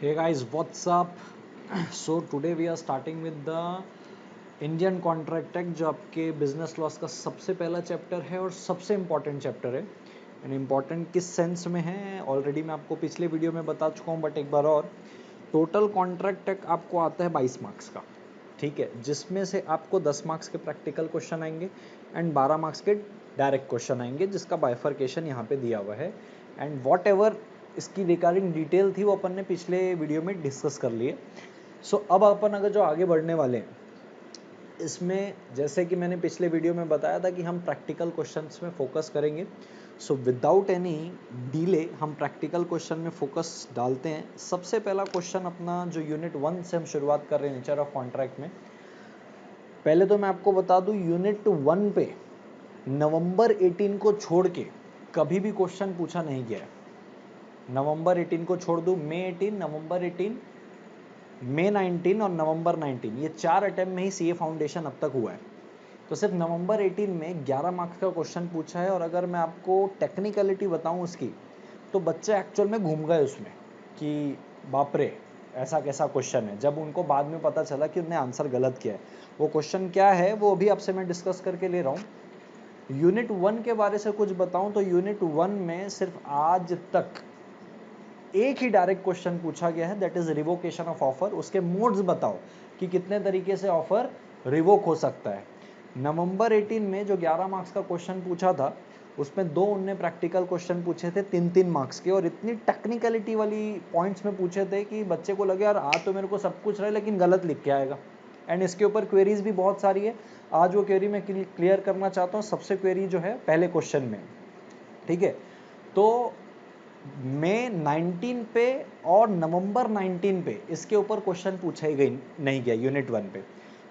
Hey guys, what's up? So today we are starting with the Indian contract act जो आपके business loss का सबसे पहला chapter है और सबसे इम्पॉर्टेंट चैप्टर है। एंड इम्पॉर्टेंट किस सेंस में है ऑलरेडी मैं आपको पिछले वीडियो में बता चुका हूँ, बट एक बार और टोटल कॉन्ट्रैक्ट एक्ट आपको आता है 22 मार्क्स का, ठीक है, जिसमें से आपको 10 मार्क्स के प्रैक्टिकल क्वेश्चन आएंगे एंड 12 मार्क्स के डायरेक्ट क्वेश्चन आएंगे, जिसका बाइफर्केशन यहाँ पे दिया हुआ है। एंड वॉट एवर इसकी रिगार्डिंग डिटेल थी वो अपन ने पिछले वीडियो में डिस्कस कर लिए। सो अब अपन अगर जो आगे बढ़ने वाले हैं इसमें, जैसे कि मैंने पिछले वीडियो में बताया था कि हम प्रैक्टिकल क्वेश्चंस में फोकस करेंगे। सो विदाउट एनी डिले हम प्रैक्टिकल क्वेश्चन में फोकस डालते हैं। सबसे पहला क्वेश्चन अपना जो यूनिट 1 से हम शुरुआत कर रहे हैं नेचर ऑफ कॉन्ट्रैक्ट में। पहले तो मैं आपको बता दूं यूनिट 1 पे नवंबर 18 को छोड़ के कभी भी क्वेश्चन पूछा नहीं गया है। नवंबर 18 को छोड़ दूं, मई 18, नवंबर 18, मई 19 और नवंबर 19, ये 4 अटेम्प्ट में ही सीए फाउंडेशन अब तक हुआ है। तो सिर्फ नवंबर 18 में 11 मार्क्स का क्वेश्चन पूछा है। और अगर मैं आपको टेक्निकलिटी बताऊं उसकी, तो बच्चे एक्चुअल में घूम गए उसमें कि बाप रे ऐसा कैसा क्वेश्चन है, जब उनको बाद में पता चला कि उन्होंने आंसर गलत किया है। वो क्वेश्चन क्या है वो अभी आपसे मैं डिस्कस करके ले रहा हूँ। यूनिट 1 के बारे से कुछ बताऊं तो यूनिट 1 में सिर्फ आज तक एक ही डायरेक्ट क्वेश्चन पूछा गया है, that is revocation of offer. उसके मोड्स बताओ कि कितने तरीके से ऑफर रिवोक हो सकता है। नवंबर 18 में जो 11 मार्क्स का क्वेश्चन पूछा था उसमें दो उनने प्रैक्टिकल क्वेश्चन पूछे थे 3-3 मार्क्स के, और इतनी टेक्निकलिटी वाली पॉइंट्स में पूछे थे कि बच्चे को लगे यार आ तो मेरे को सब कुछ रहा है लेकिन गलत लिख के आएगा। एंड इसके ऊपर क्वेरीज भी बहुत सारी है। आज वो क्वेरी मैं क्लियर करना चाहता हूँ। सबसे क्वेरी जो है पहले क्वेश्चन में, ठीक है। तो मई 19 पे और नवंबर 19 पे इसके ऊपर क्वेश्चन पूछा ही गई नहीं गया यूनिट 1 पे।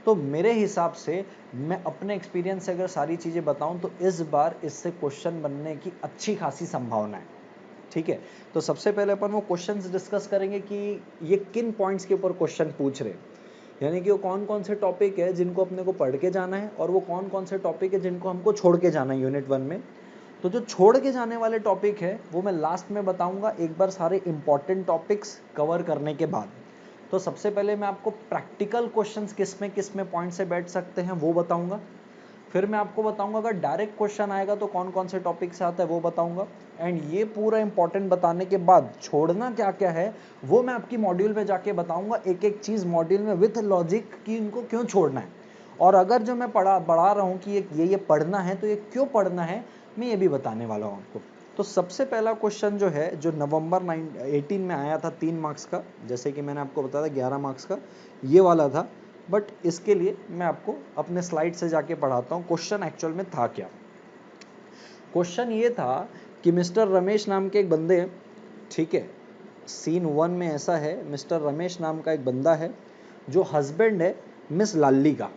तो मेरे हिसाब से मैं अपने एक्सपीरियंस से अगर सारी चीज़ें बताऊं तो इस बार इससे क्वेश्चन बनने की अच्छी खासी संभावना है, ठीक है। तो सबसे पहले अपन वो क्वेश्चंस डिस्कस करेंगे कि ये किन पॉइंट्स के ऊपर क्वेश्चन पूछ रहे हैं, यानी कि वो कौन कौन से टॉपिक है जिनको अपने को पढ़ के जाना है और वो कौन कौन से टॉपिक है जिनको हमको छोड़ के जाना है यूनिट 1 में। तो जो छोड़ के जाने वाले टॉपिक है वो मैं लास्ट में बताऊंगा, एक बार सारे इंपॉर्टेंट टॉपिक्स कवर करने के बाद। तो सबसे पहले मैं आपको प्रैक्टिकल क्वेश्चंस किस में पॉइंट से बैठ सकते हैं वो बताऊंगा। फिर मैं आपको बताऊंगा अगर डायरेक्ट क्वेश्चन आएगा तो कौन कौन से टॉपिक से आता है वो बताऊंगा। एंड ये पूरा इंपॉर्टेंट बताने के बाद छोड़ना क्या क्या है वो मैं आपकी मॉड्यूल में जाके बताऊंगा, एक एक चीज मॉड्यूल में विथ लॉजिक कि इनको क्यों छोड़ना है। और अगर जो मैं बढ़ा रहा हूँ कि ये पढ़ना है तो ये क्यों पढ़ना है मैं ये भी बताने वाला हूँ आपको। तो सबसे पहला क्वेश्चन जो है जो नवंबर 18 में आया था 3 मार्क्स का, जैसे कि मैंने आपको बताया था 11 मार्क्स का ये वाला था, बट इसके लिए मैं आपको अपने स्लाइड से जाके पढ़ाता हूँ क्वेश्चन एक्चुअल में था क्या। क्वेश्चन ये था कि मिस्टर रमेश नाम के एक बंदे, ठीक है, सीन 1 में ऐसा है, मिस्टर रमेश नाम का एक बंदा है जो हस्बैंड है मिस लाली का।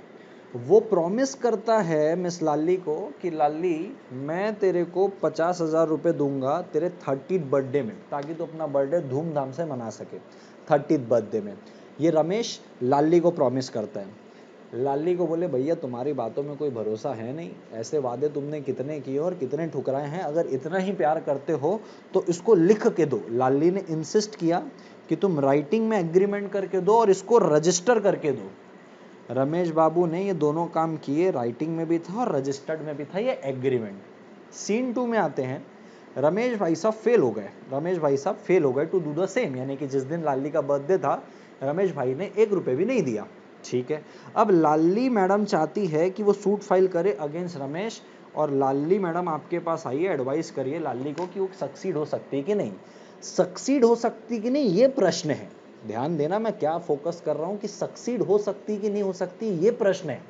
वो प्रॉमिस करता है मिस लाली को कि लाली मैं तेरे को 50,000 रुपये दूंगा तेरे 30th बर्थडे में, ताकि तू अपना बर्थडे धूमधाम से मना सके 30th बर्थडे में। ये रमेश लाली को प्रॉमिस करता है। लाली को बोले भैया तुम्हारी बातों में कोई भरोसा है नहीं, ऐसे वादे तुमने कितने किए और कितने ठुकराए हैं, अगर इतना ही प्यार करते हो तो इसको लिख के दो। लाली ने इंसिस्ट किया कि तुम राइटिंग में एग्रीमेंट करके दो और इसको रजिस्टर करके दो। रमेश बाबू ने ये दोनों काम किए, राइटिंग में भी था और रजिस्टर्ड में भी था ये एग्रीमेंट। सीन 2 में आते हैं, रमेश भाई साहब फेल हो गए। रमेश भाई साहब फेल हो गए टू डू द सेम, यानी कि जिस दिन लाली का बर्थडे था रमेश भाई ने 1 रुपये भी नहीं दिया, ठीक है। अब लाली मैडम चाहती है कि वो सूट फाइल करे अगेंस्ट रमेश, और लाली मैडम आपके पास आइए, एडवाइस करिए लाली को कि वो सक्सीड हो सकती है कि नहीं, सक्सीड हो सकती कि नहीं ये प्रश्न है। ध्यान देना मैं क्या फोकस कर रहा हूं कि सक्सीड हो सकती कि नहीं हो सकती ये प्रश्न है।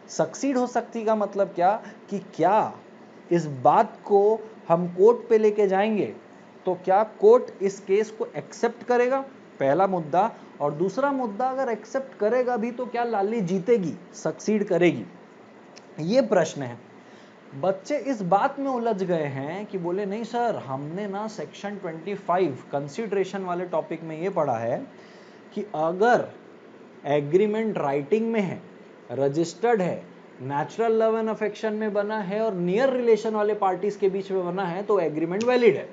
सक्सीड हो सकती का मतलब क्या कि क्या इस बात को हम कोर्ट पे लेके जाएंगे तो क्या कोर्ट इस केस को एक्सेप्ट करेगा, पहला मुद्दा। और दूसरा मुद्दा अगर एक्सेप्ट करेगा भी तो क्या लाली जीतेगी, सक्सीड करेगी, ये प्रश्न है। बच्चे इस बात में उलझ गए हैं कि बोले नहीं सर हमने ना सेक्शन 25 कंसीडरेशन वाले टॉपिक में ये पढ़ा है कि अगर एग्रीमेंट राइटिंग में है, रजिस्टर्ड है, नेचुरल लव एंड अफेक्शन में बना है और नियर रिलेशन वाले पार्टीज के बीच में बना है तो एग्रीमेंट वैलिड है।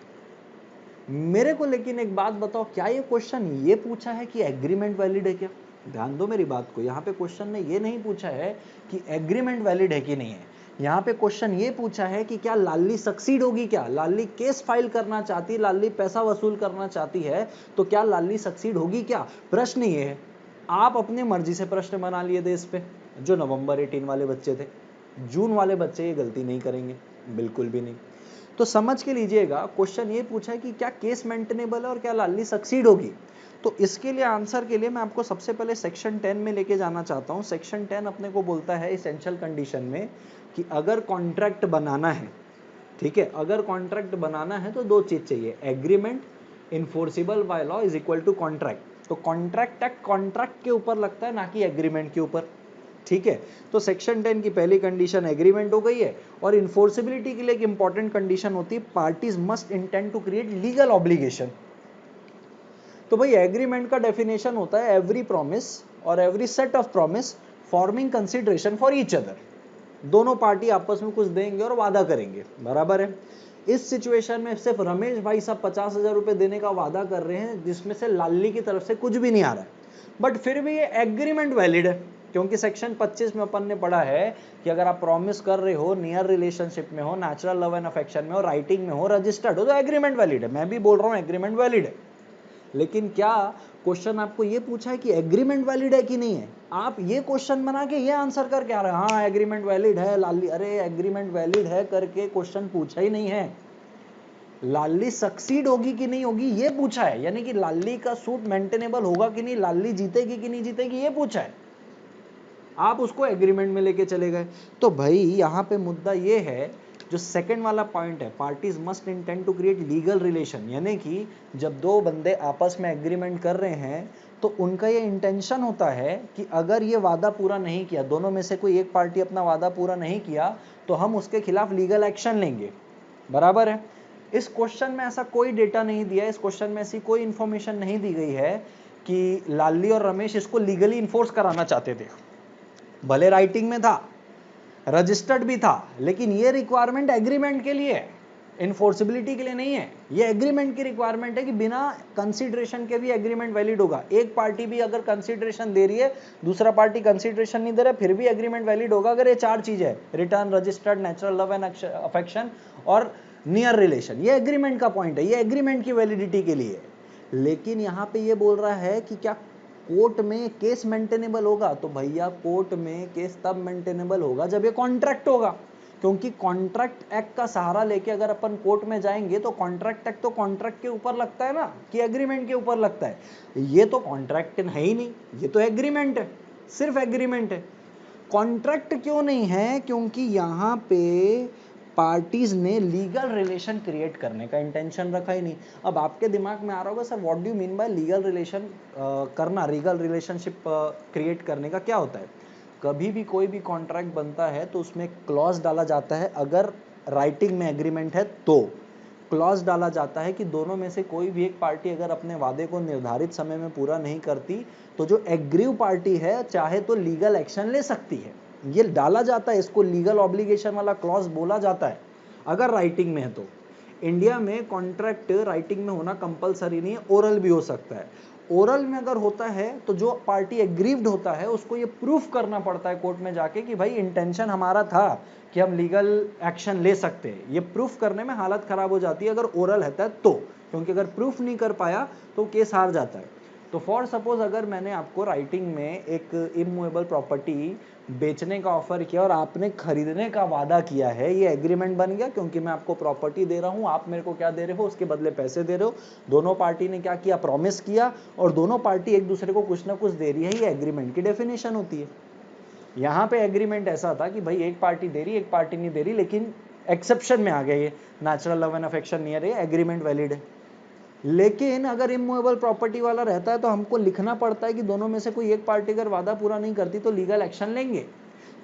मेरे को लेकिन एक बात बताओ, क्या ये क्वेश्चन ये पूछा है कि एग्रीमेंट वैलिड है क्या? ध्यान दो मेरी बात को, यहाँ पे क्वेश्चन ने ये नहीं पूछा है कि एग्रीमेंट वैलिड है कि नहीं है। यहाँ पे क्वेश्चन ये पूछा है कि क्या लाली सक्सीड होगी, क्या लाली केस फाइल करना चाहती है, लाली पैसा वसूल करना चाहती है, तो क्या लाली सक्सीड होगी क्या? प्रश्न ये है। आप अपने मर्जी से प्रश्न बना लिए थे इस पे। जो नवंबर 18 वाले बच्चे थे, जून वाले बच्चे ये गलती नहीं करेंगे, बिल्कुल भी नहीं। तो समझ के लीजिएगा, क्वेश्चन ये पूछा है कि क्या केस मेंटेनेबल है और क्या लाली सक्सीड होगी। तो इसके लिए आंसर के लिए मैं आपको सबसे पहले सेक्शन 10 में लेके जाना चाहता हूं। सेक्शन 10 अपने को बोलता है इसेंशियल कंडीशन में कि अगर कॉन्ट्रैक्ट बनाना है, ठीक है, अगर कॉन्ट्रैक्ट बनाना है तो दो चीज चाहिए, agreement enforceable by law is equal to contract. तो कॉन्ट्रैक्ट एक्ट कॉन्ट्रैक्ट के ऊपर लगता है, ना कि एग्रीमेंट के ऊपर, ठीक है। तो सेक्शन 10 की पहली कंडीशन एग्रीमेंट हो गई है। और इन्फोर्सिबिलिटी के लिए एक इंपॉर्टेंट कंडीशन होती है, parties must intend to create legal obligation. तो भाई एग्रीमेंट का डेफिनेशन होता है एवरी प्रॉमिस और every set of promise forming consideration for each other. दोनों पार्टी आपस में कुछ देंगे और वादा करेंगे, बराबर है। इस सिचुएशन में सिर्फ रमेश भाई साहब 50,000 रुपए देने का वादा कर रहे हैं, जिसमें से लाली की तरफ से कुछ भी नहीं आ रहा है, बट फिर भी ये एग्रीमेंट वैलिड है, क्योंकि सेक्शन 25 में अपन ने पढ़ा है कि अगर आप प्रॉमिस कर रहे हो, नियर रिलेशनशिप में हो, नेचुरल लव एंड अफेक्शन में हो, राइटिंग में हो, रजिस्टर्ड हो, तो एग्रीमेंट वैलिड है। मैं भी बोल रहा हूं एग्रीमेंट वैलिड है। लेकिन क्या क्वेश्चन आपको ये पूछा है कि एग्रीमेंट वैलिड है कि नहीं है? आप ये क्वेश्चन बना के ये आंसर करके आ रहे हैं, हाँ एग्रीमेंट वैलिड है लाली, अरे एग्रीमेंट वैलिड है करके क्वेश्चन पूछा ही नहीं है। लाली सक्सीड होगी कि नहीं होगी ये पूछा है, यानी कि लाली का सूट मेंटेनेबल होगा कि नहीं, लाली जीतेगी कि नहीं जीतेगी ये पूछा है। आप उसको एग्रीमेंट में लेके चले गए। तो भाई यहाँ पे मुद्दा ये है, जो सेकंड वाला पॉइंट है, parties must intend to create legal relation, यानी कि जब दो बंदे आपस में एग्रीमेंट कर रहे हैं तो उनका ये इंटेंशन होता है कि अगर ये वादा पूरा नहीं किया, दोनों में से कोई एक पार्टी अपना वादा पूरा नहीं किया, तो हम उसके खिलाफ लीगल एक्शन लेंगे, बराबर है। इस क्वेश्चन में ऐसा कोई डेटा नहीं दिया, इस क्वेश्चन में ऐसी कोई इंफॉर्मेशन नहीं दी गई है कि लाली और रमेश इसको लीगली इन्फोर्स कराना चाहते थे। भले राइटिंग में था, रजिस्टर्ड भी था, लेकिन ये रिक्वायरमेंट एग्रीमेंट के लिए है, इन्फोर्सिबिलिटी के लिए नहीं है। ये एग्रीमेंट की रिक्वायरमेंट है कि बिना कंसीडरेशन के भी एग्रीमेंट वैलिड होगा। एक पार्टी भी अगर कंसीडरेशन दे रही है, दूसरा पार्टी कंसीडरेशन नहीं दे रहा, फिर भी एग्रीमेंट वैलिड होगा, अगर ये चार चीज है, return, registered, natural love and affection और नियर रिलेशन। ये एग्रीमेंट का पॉइंट है, ये एग्रीमेंट की वैलिडिटी के लिए। लेकिन यहां पे ये बोल रहा है कि क्या कोर्ट में केस मेंटेनेबल होगा? तो भैया कोर्ट में केस तब मेंटेनेबल होगा जब ये कॉन्ट्रैक्ट होगा, क्योंकि कॉन्ट्रैक्ट एक्ट का सहारा लेके अगर अपन कोर्ट में जाएंगे तो कॉन्ट्रैक्ट एक्ट तो कॉन्ट्रैक्ट के ऊपर लगता है ना, कि एग्रीमेंट के ऊपर लगता है। ये तो कॉन्ट्रैक्ट है ही नहीं, ये तो एग्रीमेंट है, सिर्फ एग्रीमेंट है। कॉन्ट्रैक्ट क्यों नहीं है? क्योंकि यहाँ पे पार्टीज ने लीगल रिलेशन क्रिएट करने का इंटेंशन रखा ही नहीं। अब आपके दिमाग में आ रहा होगा, sir what do you mean by legal relation करना, लीगल रिलेशनशिप क्रिएट करने का क्या होता है? कभी भी कोई भी कॉन्ट्रैक्ट बनता है तो उसमें क्लॉज डाला जाता है, अगर राइटिंग में एग्रीमेंट है तो क्लॉज डाला जाता है कि दोनों में से कोई भी एक पार्टी अगर अपने वादे को निर्धारित समय में पूरा नहीं करती, तो जो एग्रीव पार्टी है चाहे तो लीगल एक्शन ले सकती है। ये डाला जाता है, इसको लीगल ऑब्लिगेशन वाला क्लॉज बोला जाता है, अगर राइटिंग में है तो। इंडिया में कॉन्ट्रैक्ट राइटिंग में होना कंपलसरी नहीं है, ओरल भी हो सकता है। ओरल में अगर होता है तो जो पार्टी एग्रीव्ड होता है उसको ये प्रूफ करना पड़ता है कोर्ट में जाके कि भाई इंटेंशन हमारा था कि हम लीगल एक्शन ले सकते हैं। ये प्रूफ करने में हालत खराब हो जाती है अगर ओरल है तो, क्योंकि अगर प्रूफ नहीं कर पाया तो केस हार जाता है। तो फॉर सपोज अगर मैंने आपको राइटिंग में एक इमूवेबल प्रॉपर्टी बेचने का ऑफर किया और आपने खरीदने का वादा किया है, ये एग्रीमेंट बन गया, क्योंकि मैं आपको प्रॉपर्टी दे रहा हूं, आप मेरे को क्या दे रहे हो, उसके बदले पैसे दे रहे हो। दोनों पार्टी ने क्या किया, प्रॉमिस किया, और दोनों पार्टी एक दूसरे को कुछ ना कुछ दे रही है, ये एग्रीमेंट की डेफिनेशन होती है। यहाँ पे एग्रीमेंट ऐसा था कि भाई एक पार्टी दे रही, एक पार्टी नहीं दे रही, लेकिन एक्सेप्शन में आ गया ये natural love and affection near, ये एग्रीमेंट वैलिड है। लेकिन अगर इमूवेबल प्रॉपर्टी वाला रहता है तो हमको लिखना पड़ता है कि दोनों में से कोई एक पार्टी अगर वादा पूरा नहीं करती तो लीगल एक्शन लेंगे।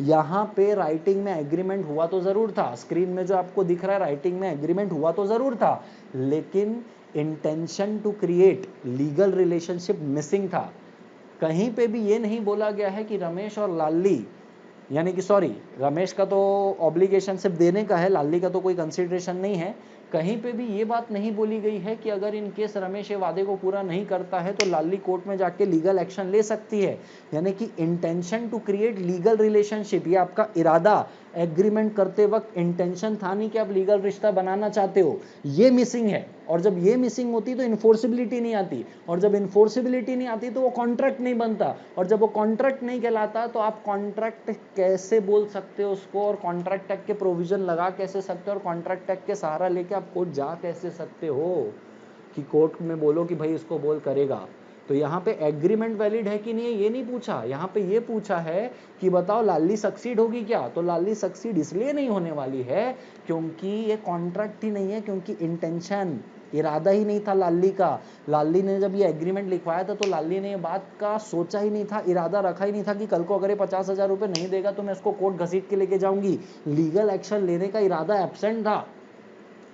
यहाँ पे राइटिंग में एग्रीमेंट हुआ तो जरूर था, स्क्रीन में जो आपको दिख रहा है राइटिंग में एग्रीमेंट हुआ तो जरूर था, लेकिन intention to create legal relationship missing था। कहीं पे भी ये नहीं बोला गया है कि रमेश और लाली, यानी कि सॉरी, रमेश का तो ऑब्लिगेशन सिर्फ देने का है, लाली का तो कोई कंसिडरेशन नहीं है। कहीं पे भी ये बात नहीं बोली गई है कि अगर इन केस रमेश ये वादे को पूरा नहीं करता है तो लाली कोर्ट में जाके लीगल एक्शन ले सकती है। यानी कि intention to create legal relationship, ये आपका इरादा, एग्रीमेंट करते वक्त इंटेंशन था नहीं कि आप लीगल रिश्ता बनाना चाहते हो, ये मिसिंग है। और जब ये मिसिंग होती तो इन्फोर्सिबिलिटी नहीं आती, और जब इन्फोर्सिबिलिटी नहीं आती तो वो कॉन्ट्रैक्ट नहीं बनता, और जब वो कॉन्ट्रैक्ट नहीं कहलाता तो आप कॉन्ट्रैक्ट कैसे बोल सकते हो उसको, और कॉन्ट्रैक्ट एक्ट के प्रोविजन लगा कैसे सकते हो, और कॉन्ट्रैक्ट एक्ट के सहारा लेके आप कोर्ट जा कैसे सकते हो कि कोर्ट में बोलो कि भाई इसको बोल करेगा। तो यहाँ पे एग्रीमेंट वैलिड है कि नहीं है ये नहीं पूछा, यहाँ पे ये पूछा है कि बताओ लाली सक्सीड होगी क्या। तो लाली सक्सीड इसलिए नहीं होने वाली है क्योंकि ये कॉन्ट्रैक्ट ही नहीं है, क्योंकि इंटेंशन, इरादा ही नहीं था लाली का। लाली ने जब ये एग्रीमेंट लिखवाया था तो लाली ने ये बात का सोचा ही नहीं था, इरादा रखा ही नहीं था कि कल को अगर ये 50,000 रुपये नहीं देगा तो मैं इसको कोर्ट घसीट के लेके जाऊंगी। लीगल एक्शन लेने का इरादा एब्सेंट था।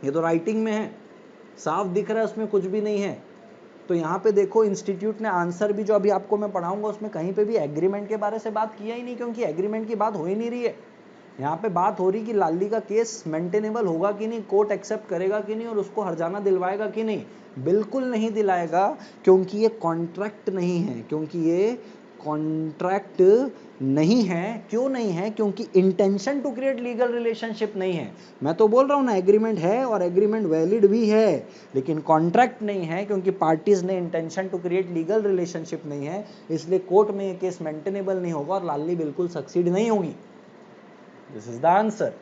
ये तो राइटिंग में है, साफ दिख रहा है, उसमें कुछ भी नहीं है। तो यहाँ पे देखो इंस्टीट्यूट ने आंसर भी जो अभी आपको मैं पढ़ाऊंगा उसमें कहीं पे भी एग्रीमेंट के बारे से बात किया ही नहीं, क्योंकि एग्रीमेंट की बात हो ही नहीं रही है। यहाँ पे बात हो रही कि लाली का केस मेंटेनेबल होगा कि नहीं, कोर्ट एक्सेप्ट करेगा कि नहीं, और उसको हर्जाना दिलवाएगा कि नहीं। बिल्कुल नहीं दिलाएगा, क्योंकि ये कॉन्ट्रैक्ट नहीं है, क्योंकि ये कॉन्ट्रैक्ट नहीं है। क्यों नहीं है? क्योंकि intention to create legal relationship नहीं है। मैं तो बोल रहा हूं ना एग्रीमेंट है और एग्रीमेंट वैलिड भी है, लेकिन कॉन्ट्रैक्ट नहीं है, क्योंकि पार्टीज ने intention to create legal relationship नहीं है, इसलिए कोर्ट में ये केस मेंटेनेबल नहीं होगा और लाली बिल्कुल सक्सीड नहीं होगी। This is the answer.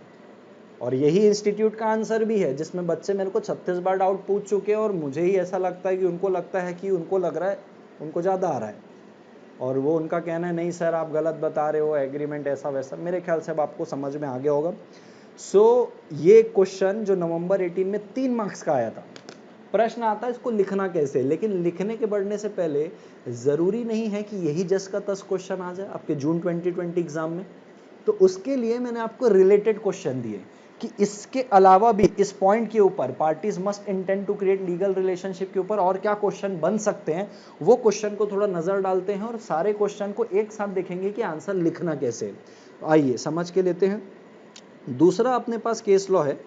और यही इंस्टीट्यूट का आंसर भी है, जिसमें बच्चे मेरे को 36 बार डाउट पूछ चुके हैं और मुझे ही ऐसा लगता है कि उनको लगता है कि उनको लग रहा है उनको ज़्यादा आ रहा है, और वो उनका कहना है नहीं सर आप गलत बता रहे हो, एग्रीमेंट ऐसा वैसा। मेरे ख्याल से अब आपको समझ में आ गया होगा। सो ये क्वेश्चन जो नवंबर 18 में 3 मार्क्स का आया था, प्रश्न आता है इसको लिखना कैसे, लेकिन लिखने के बढ़ने से पहले ज़रूरी नहीं है कि यही जस का तस क्वेश्चन आ जाए आपके जून 2020 एग्जाम में। तो उसके लिए मैंने आपको रिलेटेड क्वेश्चन दिए कि इसके अलावा भी इस पॉइंट के ऊपर, parties must intend to create legal relationship के ऊपर और क्या क्वेश्चन बन सकते हैं, वो क्वेश्चन को थोड़ा नजर डालते हैं और सारे क्वेश्चन को एक साथ देखेंगे कि आंसर लिखना कैसे। आइए समझ के लेते हैं। दूसरा अपने पास केस लॉ है,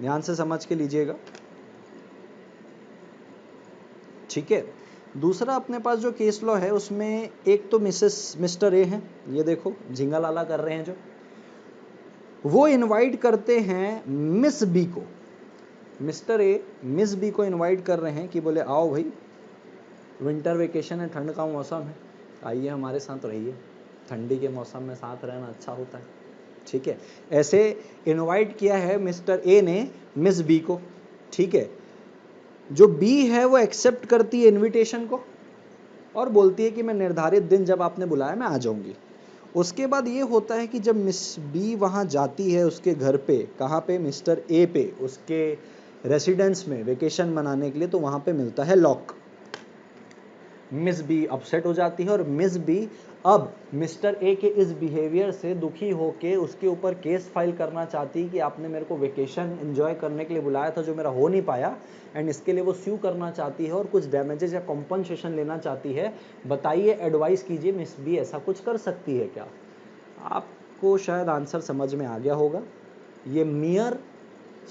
ध्यान से समझ के लीजिएगा, ठीक है। दूसरा अपने पास जो केस लॉ है उसमें एक तो मिस्टर ए हैं, ये देखो झिंगा लाला कर रहे हैं जो, वो इनवाइट करते हैं मिस बी को। मिस्टर ए मिस बी को इनवाइट कर रहे हैं कि बोले आओ भाई विंटर वेकेशन है, ठंड का मौसम है, आइए हमारे साथ रहिए, ठंडी के मौसम में साथ रहना अच्छा होता है, ठीक है। ऐसे इनवाइट किया है मिस्टर ए ने मिस बी को, ठीक है। जो बी है वो एक्सेप्ट करती है इनविटेशन को और बोलती है कि मैं निर्धारित दिन जब आपने बुलाया मैं आ जाऊंगी। उसके बाद ये होता है कि जब मिस बी वहाँ जाती है उसके घर पे, कहाँ पे, मिस्टर ए पे, उसके रेसिडेंस में वेकेशन मनाने के लिए, तो वहाँ पे मिलता है लॉक। मिस बी अपसेट हो जाती है और मिस बी अब मिस्टर ए के इस बिहेवियर से दुखी होके उसके ऊपर केस फाइल करना चाहती है कि आपने मेरे को वेकेशन एंजॉय करने के लिए बुलाया था जो मेरा हो नहीं पाया, एंड इसके लिए वो स्यू करना चाहती है और कुछ डैमेजेस या कॉम्पनसेशन लेना चाहती है। बताइए, एडवाइस कीजिए, मिस बी ऐसा कुछ कर सकती है क्या? आपको शायद आंसर समझ में आ गया होगा। ये मियर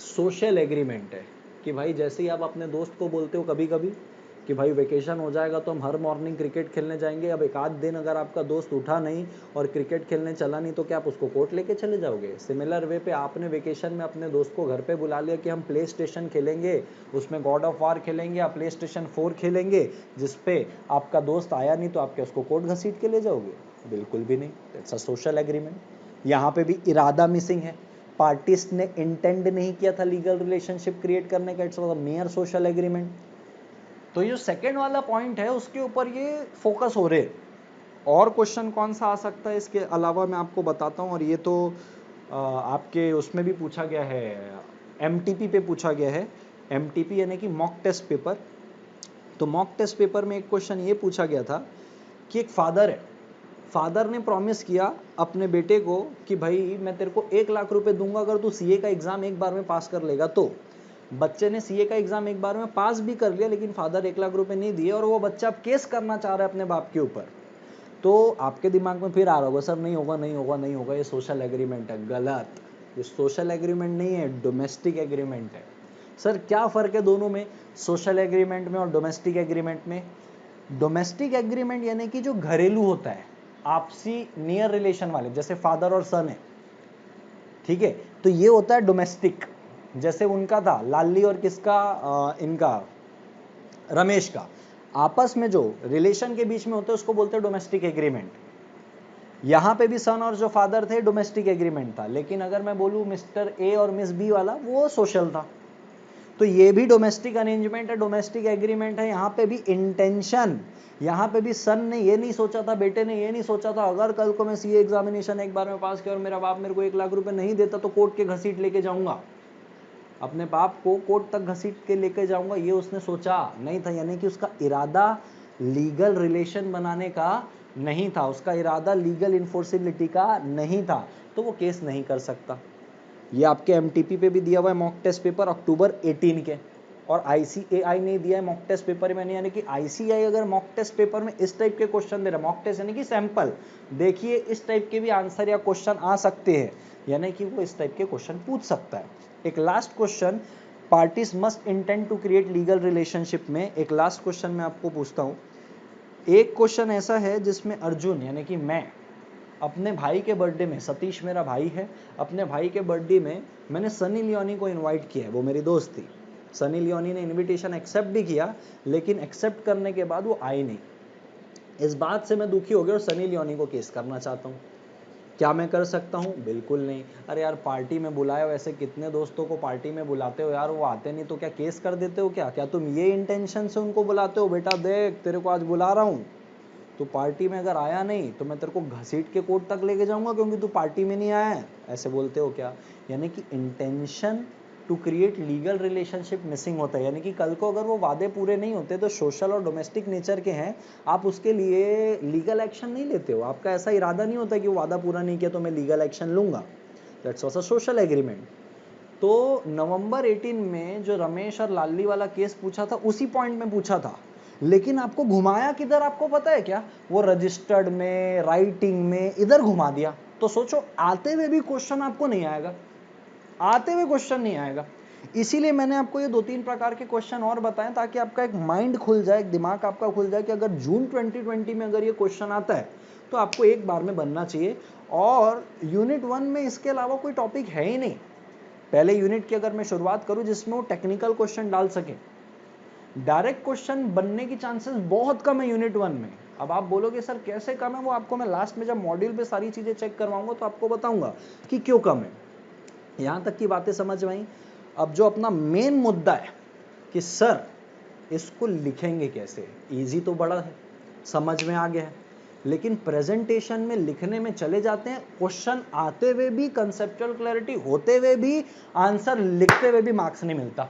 सोशल एग्रीमेंट है कि भाई जैसे ही आप अपने दोस्त को बोलते हो कभी कभी कि भाई वेकेशन हो जाएगा तो हम हर मॉर्निंग क्रिकेट खेलने जाएंगे, अब एक आध दिन अगर आपका दोस्त उठा नहीं और क्रिकेट खेलने चला नहीं तो क्या आप उसको कोर्ट लेके चले जाओगे? सिमिलर वे पे आपने वेकेशन में अपने दोस्त को घर पे बुला लिया कि हम प्ले स्टेशन खेलेंगे, उसमें गॉड ऑफ वार खेलेंगे या प्ले स्टेशन 4 खेलेंगे, जिसपे आपका दोस्त आया नहीं तो आप क्या उसको कोर्ट घसीट के ले जाओगे? बिल्कुल भी नहीं। It's a social agreement. यहाँ पे भी इरादा मिसिंग है, पार्टिस्ट ने इंटेंड नहीं किया था लीगल रिलेशनशिप क्रिएट करने का, it's a mayor social agreement. तो ये सेकेंड वाला पॉइंट है उसके ऊपर ये फोकस हो रहे। और क्वेश्चन कौन सा आ सकता है इसके अलावा मैं आपको बताता हूँ, और ये तो आपके उसमें भी पूछा गया है, एमटीपी पे पूछा गया है। एमटीपी यानी कि मॉक टेस्ट पेपर। तो मॉक टेस्ट पेपर में एक क्वेश्चन ये पूछा गया था कि एक फादर है, फादर ने प्रॉमिस किया अपने बेटे को कि भाई मैं तेरे को 1 लाख रुपए दूंगा अगर तू सीए का एग्जाम एक बार में पास कर लेगा। तो बच्चे ने सीए का एग्जाम एक बार में पास भी कर लिया, लेकिन फादर 1 लाख रुपए नहीं दिए और वो बच्चा अब केस करना चाह रहा है अपने बाप के ऊपर। तो आपके दिमाग में फिर आ रहा होगा सर नहीं होगा नहीं होगा नहीं होगा, ये सोशल एग्रीमेंट है। गलत, ये सोशल एग्रीमेंट नहीं है, डोमेस्टिक एग्रीमेंट है। सर क्या फ़र्क है दोनों में, सोशल एग्रीमेंट में और डोमेस्टिक एग्रीमेंट में? डोमेस्टिक एग्रीमेंट यानी कि जो घरेलू होता है, आपसी नियर रिलेशन वाले, जैसे फादर और सन है, ठीक है, तो ये होता है डोमेस्टिक। जैसे उनका था लाली और किसका, इनका रमेश का, आपस में जो रिलेशन के बीच में होते हैं उसको बोलते हैं डोमेस्टिक एग्रीमेंट। यहाँ पे भी सन और जो फादर थे डोमेस्टिक एग्रीमेंट था, लेकिन अगर मैं बोलूँ मिस्टर ए और मिस बी वाला, वो सोशल था। तो ये भी डोमेस्टिक अरेंजमेंट है, डोमेस्टिक एग्रीमेंट है। यहाँ पे भी इंटेंशन, यहाँ पे भी सन ने ये नहीं सोचा था, बेटे ने ये नहीं सोचा था अगर कल को मैं सीए एग्जामिनेशन एक बार में पास किया और मेरा बाप मेरे को 1 लाख रुपए नहीं देता तो कोर्ट के घसीट लेके जाऊंगा, अपने बाप को कोर्ट तक घसीट के लेके जाऊंगा, ये उसने सोचा नहीं था। यानी कि उसका इरादा लीगल रिलेशन बनाने का नहीं था, उसका इरादा लीगल इन्फोर्सिबिलिटी का नहीं था, तो वो केस नहीं कर सकता। ये आपके एमटीपी पे भी दिया हुआ है मॉक टेस्ट पेपर अक्टूबर 18 के, और आईसीएआई ने दिया है मॉक टेस्ट पेपर में। यानी कि आईसीएआई अगर मॉक टेस्ट पेपर में इस टाइप के क्वेश्चन दे रहा है, मॉक टेस्ट यानी कि सैंपल, देखिए इस टाइप के भी आंसर या क्वेश्चन आ सकते हैं, यानी कि वो इस टाइप के क्वेश्चन पूछ सकता है। एक last question, parties must intend to create legal relationship में, एक लास्ट क्वेश्चन मैं आपको पूछता हूँ। एक क्वेश्चन ऐसा है जिसमें अर्जुन यानी कि मैं अपने भाई के बर्थडे में, सतीश मेरा भाई है, अपने भाई के बर्थडे में मैंने सनी लियोनी को इनवाइट किया है, वो मेरी दोस्त थी। सनी लियोनी ने इनविटेशन एक्सेप्ट भी किया, लेकिन एक्सेप्ट करने के बाद वो आई नहीं। इस बात से मैं दुखी हो गया और सनी लियोनी को केस करना चाहता हूँ। क्या मैं कर सकता हूँ? बिल्कुल नहीं। अरे यार पार्टी में बुलाए हो, ऐसे कितने दोस्तों को पार्टी में बुलाते हो यार, वो आते नहीं तो क्या केस कर देते हो क्या? क्या तुम ये इंटेंशन से उनको बुलाते हो, बेटा देख तेरे को आज बुला रहा हूँ, तो पार्टी में अगर आया नहीं तो मैं तेरे को घसीट के कोर्ट तक लेके जाऊंगा क्योंकि तू पार्टी में नहीं आया है, ऐसे बोलते हो क्या? यानी कि intention to create legal relationship missing होता है। यानी कि कल को अगर वो वादे पूरे नहीं होते तो सोशल और डोमेस्टिक नेचर के हैं, आप उसके लिए लीगल एक्शन नहीं लेते हो, आपका ऐसा इरादा नहीं होता कि वो वादा पूरा नहीं किया तो मैं लीगल एक्शन लूंगा। That's also social agreement. तो नवंबर 18 में जो रमेश और लाली वाला केस पूछा था उसी पॉइंट में पूछा था, लेकिन आपको घुमाया किधर आपको पता है क्या? वो रजिस्टर्ड में, राइटिंग में, इधर घुमा दिया। तो सोचो आते हुए भी क्वेश्चन आपको नहीं आएगा, आते हुए क्वेश्चन नहीं आएगा। इसीलिए मैंने आपको ये 2-3 प्रकार के क्वेश्चन और बताएं ताकि आपका एक माइंड खुल जाए, एक दिमाग आपका खुल जाए कि अगर जून 2020 में अगर ये क्वेश्चन आता है तो आपको एक बार में बनना चाहिए। और यूनिट 1 में इसके अलावा कोई टॉपिक है ही नहीं। पहले यूनिट की अगर मैं शुरुआत करूं जिसमें वो टेक्निकल क्वेश्चन डाल सके, डायरेक्ट क्वेश्चन बनने की चांसेस बहुत कम है यूनिट 1 में। अब आप बोलोगे सर कैसे कम है, वो आपको मैं लास्ट में जब मॉड्यूल पे सारी चीजें चेक करवाऊंगा तो आपको बताऊंगा कि क्यों कम है। यहां तक की बातें समझ में आई। अब जो अपना मेन मुद्दा है कि सर इसको लिखेंगे कैसे, इजी तो बड़ा है, समझ में आ गया है, लेकिन प्रेजेंटेशन में लिखने में चले जाते हैं, क्वेश्चन आते हुए भी, कंसेप्चुअल क्लैरिटी होते हुए भी, आंसर लिखते हुए भी मार्क्स नहीं मिलता।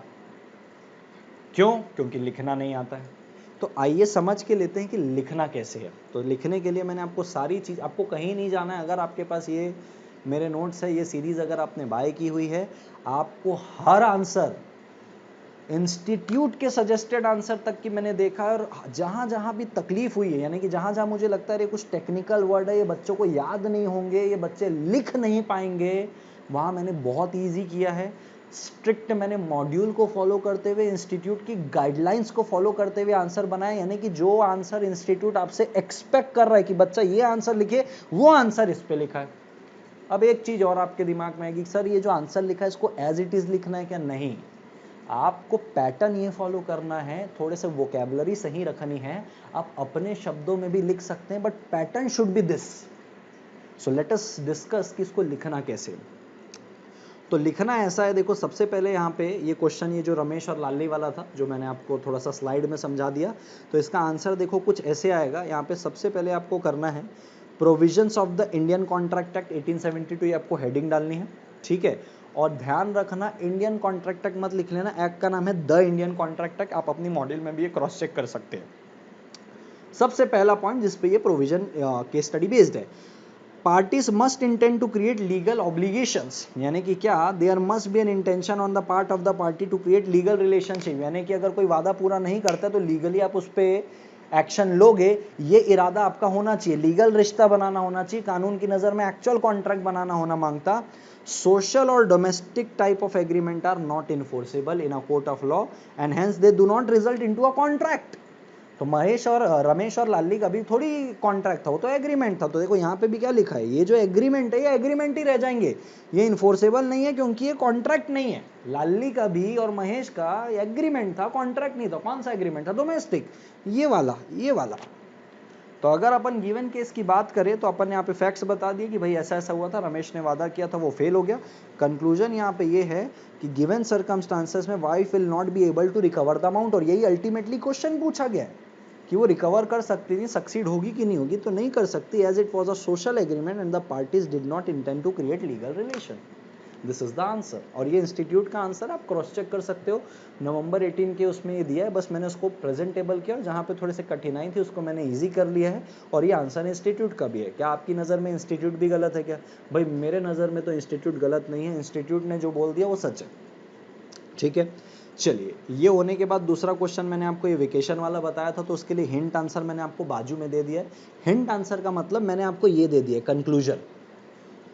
क्यों? क्योंकि लिखना नहीं आता है। तो आइए समझ के लेते हैं कि लिखना कैसे है। तो लिखने के लिए मैंने आपको सारी चीज, आपको कहीं नहीं जाना है। अगर आपके पास ये मेरे नोट्स है, ये सीरीज अगर आपने बाय की हुई है, आपको हर आंसर, इंस्टीट्यूट के सजेस्टेड आंसर तक की मैंने देखा है, और जहां जहां भी तकलीफ हुई है, यानी कि जहां जहां मुझे लगता है ये कुछ टेक्निकल वर्ड है, ये बच्चों को याद नहीं होंगे, ये बच्चे लिख नहीं पाएंगे, वहां मैंने बहुत ईजी किया है। स्ट्रिक्ट मैंने मॉड्यूल को फॉलो करते हुए, इंस्टीट्यूट की गाइडलाइंस को फॉलो करते हुए आंसर बनाए। यानी कि जो आंसर इंस्टीट्यूट आपसे एक्सपेक्ट कर रहा है कि बच्चा ये आंसर लिखे, वो आंसर इस पे लिखा है। अब एक चीज और आपके दिमाग में आएगी, सर ये जो आंसर लिखा है इसको एज इट इज लिखना है क्या? नहीं, आपको पैटर्न ये फॉलो करना है, थोड़े से वोकैबुलरी सही रखनी है, आप अपने शब्दों में भी लिख सकते हैं, but pattern should be this. So let us discuss कि इसको लिखना कैसे। तो लिखना ऐसा है, देखो सबसे पहले यहाँ पे ये क्वेश्चन, ये जो रमेश और लाली वाला था, जो मैंने आपको थोड़ा सा स्लाइड में समझा दिया, तो इसका आंसर देखो कुछ ऐसे आएगा। यहाँ पे सबसे पहले आपको करना है provisions of the Indian contract act 1872, ये आपको हेडिंग डालनी है, ठीक है। और ध्यान रखना इंडियन कॉन्ट्रैक्ट एक्ट मत लिख लेना, एक्ट का नाम है द इंडियन कॉन्ट्रैक्ट एक्ट। आप अपनी मॉड्यूल में भी ये क्रॉस चेक कर सकते हैं। सबसे पहला पॉइंट जिसपे ये प्रोविजन केस स्टडी बेस्ड है, parties must intend to create legal obligations, यानी कि क्या, there must be an intention on the part of the party to create legal relationship. यानी कि अगर कोई वादा पूरा नहीं करता तो लीगली आप उस पर एक्शन लोगे, ये इरादा आपका होना चाहिए, लीगल रिश्ता बनाना होना चाहिए, कानून की नजर में एक्चुअल कॉन्ट्रैक्ट बनाना होना मांगता। सोशल और domestic type of agreement are not enforceable in a court of law and hence they do not result into a contract. तो महेश और रमेश और लाली का भी थोड़ी कॉन्ट्रैक्ट था, वो तो एग्रीमेंट था। तो देखो यहाँ पे भी क्या लिखा है, ये जो एग्रीमेंट है ये एग्रीमेंट ही रह जाएंगे, ये इन्फोर्सेबल नहीं है क्योंकि ये कॉन्ट्रैक्ट नहीं है। लाली का भी और महेश का एग्रीमेंट था, कॉन्ट्रैक्ट नहीं था। कौन सा एग्रीमेंट था? डोमेस्टिक, ये वाला, ये वाला। तो अगर अपन गिवन केस की बात करें तो अपन ने यहाँ पे फैक्ट्स बता दिए कि भाई ऐसा ऐसा हुआ था, रमेश ने वादा किया था, वो फेल हो गया। कंक्लूजन यहाँ पे ये है कि गिवन सर्कमस्टांसेस में wife will not be able to recover the amount, और यही अल्टीमेटली क्वेश्चन पूछा गया है कि वो रिकवर कर सकती थी, सक्सीड होगी कि नहीं होगी? तो नहीं कर सकती, as it was a social agreement and the parties did not intend to create legal relation. This is the answer. और ये इंस्टीट्यूट का आंसर आप क्रॉस चेक कर सकते हो, नवंबर 18 के उसमें ये दिया है, बस मैंने उसको प्रेजेंटेबल किया और जहाँ पे थोड़ी सी कठिनाई थी उसको मैंने इजी कर लिया है। और ये आंसर इंस्टीट्यूट का भी है। क्या आपकी नज़र में इंस्टीट्यूट भी गलत है क्या? भाई मेरे नज़र में तो इंस्टीट्यूट गलत नहीं है, इंस्टीट्यूट ने जो बोल दिया वो सच है। ठीक है, चलिए, ये होने के बाद दूसरा क्वेश्चन मैंने आपको ये वेकेशन वाला बताया था, तो उसके लिए हिंट आंसर मैंने आपको बाजू में दे दिया है। हिंट आंसर का मतलब मैंने आपको ये दे दिया कंक्लूजन।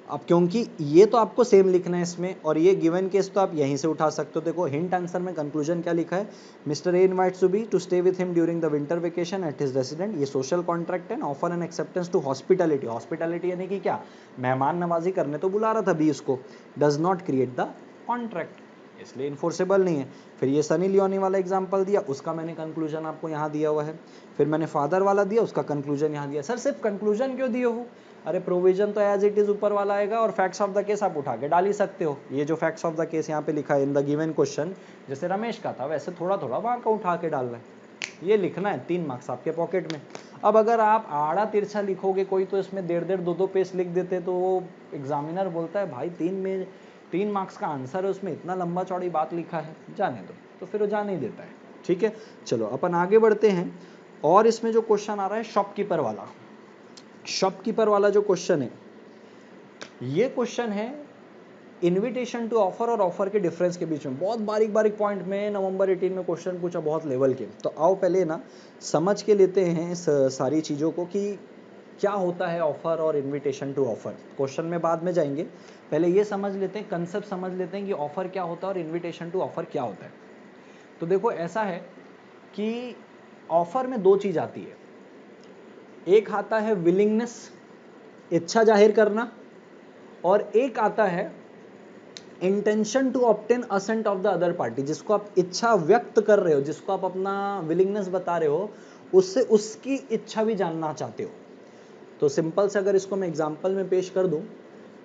अब क्योंकि ये तो आपको सेम लिखना है इसमें, और ये गिवन केस तो आप यहीं से उठा सकते हो। देखो हिंट आंसर में कंक्लूजन क्या लिखा है, mister A invites to B to stay with him during the winter vacation at his resident. ये सोशल कॉन्ट्रैक्ट है, offer and acceptance to hospitality. Hospitality यानी कि क्या, मेहमान नवाजी करने तो बुला रहा था बी इसको, does not create the contract, इसलिए इन्फोर्सेबल नहीं है। फिर ये सनी लियोनी वाला एग्जांपल दिया, उसका मैंने कंक्लूजन आपको यहाँ दिया हुआ है। फिर मैंने फादर वाला दिया, उसका कंक्लूजन यहाँ दिया। सर सिर्फ कंक्लूजन क्यों दिए हो? अरे प्रोविजन तो एज इट इज ऊपर वाला आएगा और फैक्ट्स ऑफ द केस आप उठा के डाल ही सकते हो। ये जो फैक्ट्स ऑफ द केस यहाँ पे लिखा है इन द गिवन क्वेश्चन, जैसे रमेश का था वैसे थोड़ा थोड़ा वहां का उठा के डालना है, ये लिखना है, 3 मार्क्स आपके पॉकेट में। अब अगर आप आड़ा तिरछा लिखोगे कोई, तो इसमें 1.5 2 पेज लिख देते, तो वो एग्जामिनर बोलता है भाई 3 मार्क्स का आंसर है, उसमें इतना लंबा चौड़ी बात लिखा है, जाने दो, तो फिर वो जाने ही देता है। ठीक है, चलो अपन आगे बढ़ते हैं। और इसमें जो क्वेश्चन आ रहा है शॉपकीपर वाला, शॉपकीपर वाला जो क्वेश्चन है, ये क्वेश्चन है इनविटेशन टू ऑफर और ऑफर के डिफरेंस के बीच में। बहुत बारीक बारीक पॉइंट में नवंबर 18 में क्वेश्चन पूछा, बहुत लेवल के। तो आओ पहले ना समझ के लेते हैं इस सारी चीज़ों को कि क्या होता है ऑफर और इनविटेशन टू ऑफर। क्वेश्चन में बाद में जाएंगे, पहले ये समझ लेते हैं, कंसेप्ट समझ लेते हैं कि ऑफर क्या होता है और इन्विटेशन टू ऑफर क्या होता है। तो देखो ऐसा है कि ऑफर में 2 चीज़ आती है, एक आता है विलिंगनेस, इच्छा जाहिर करना, और एक आता है intention to obtain assent of the other party. जिसको आप इच्छा व्यक्त कर रहे हो, जिसको आप अपना विलिंगनेस बता रहे हो, उससे उसकी इच्छा भी जानना चाहते हो। तो सिंपल से अगर इसको मैं एग्जांपल में पेश कर दूं,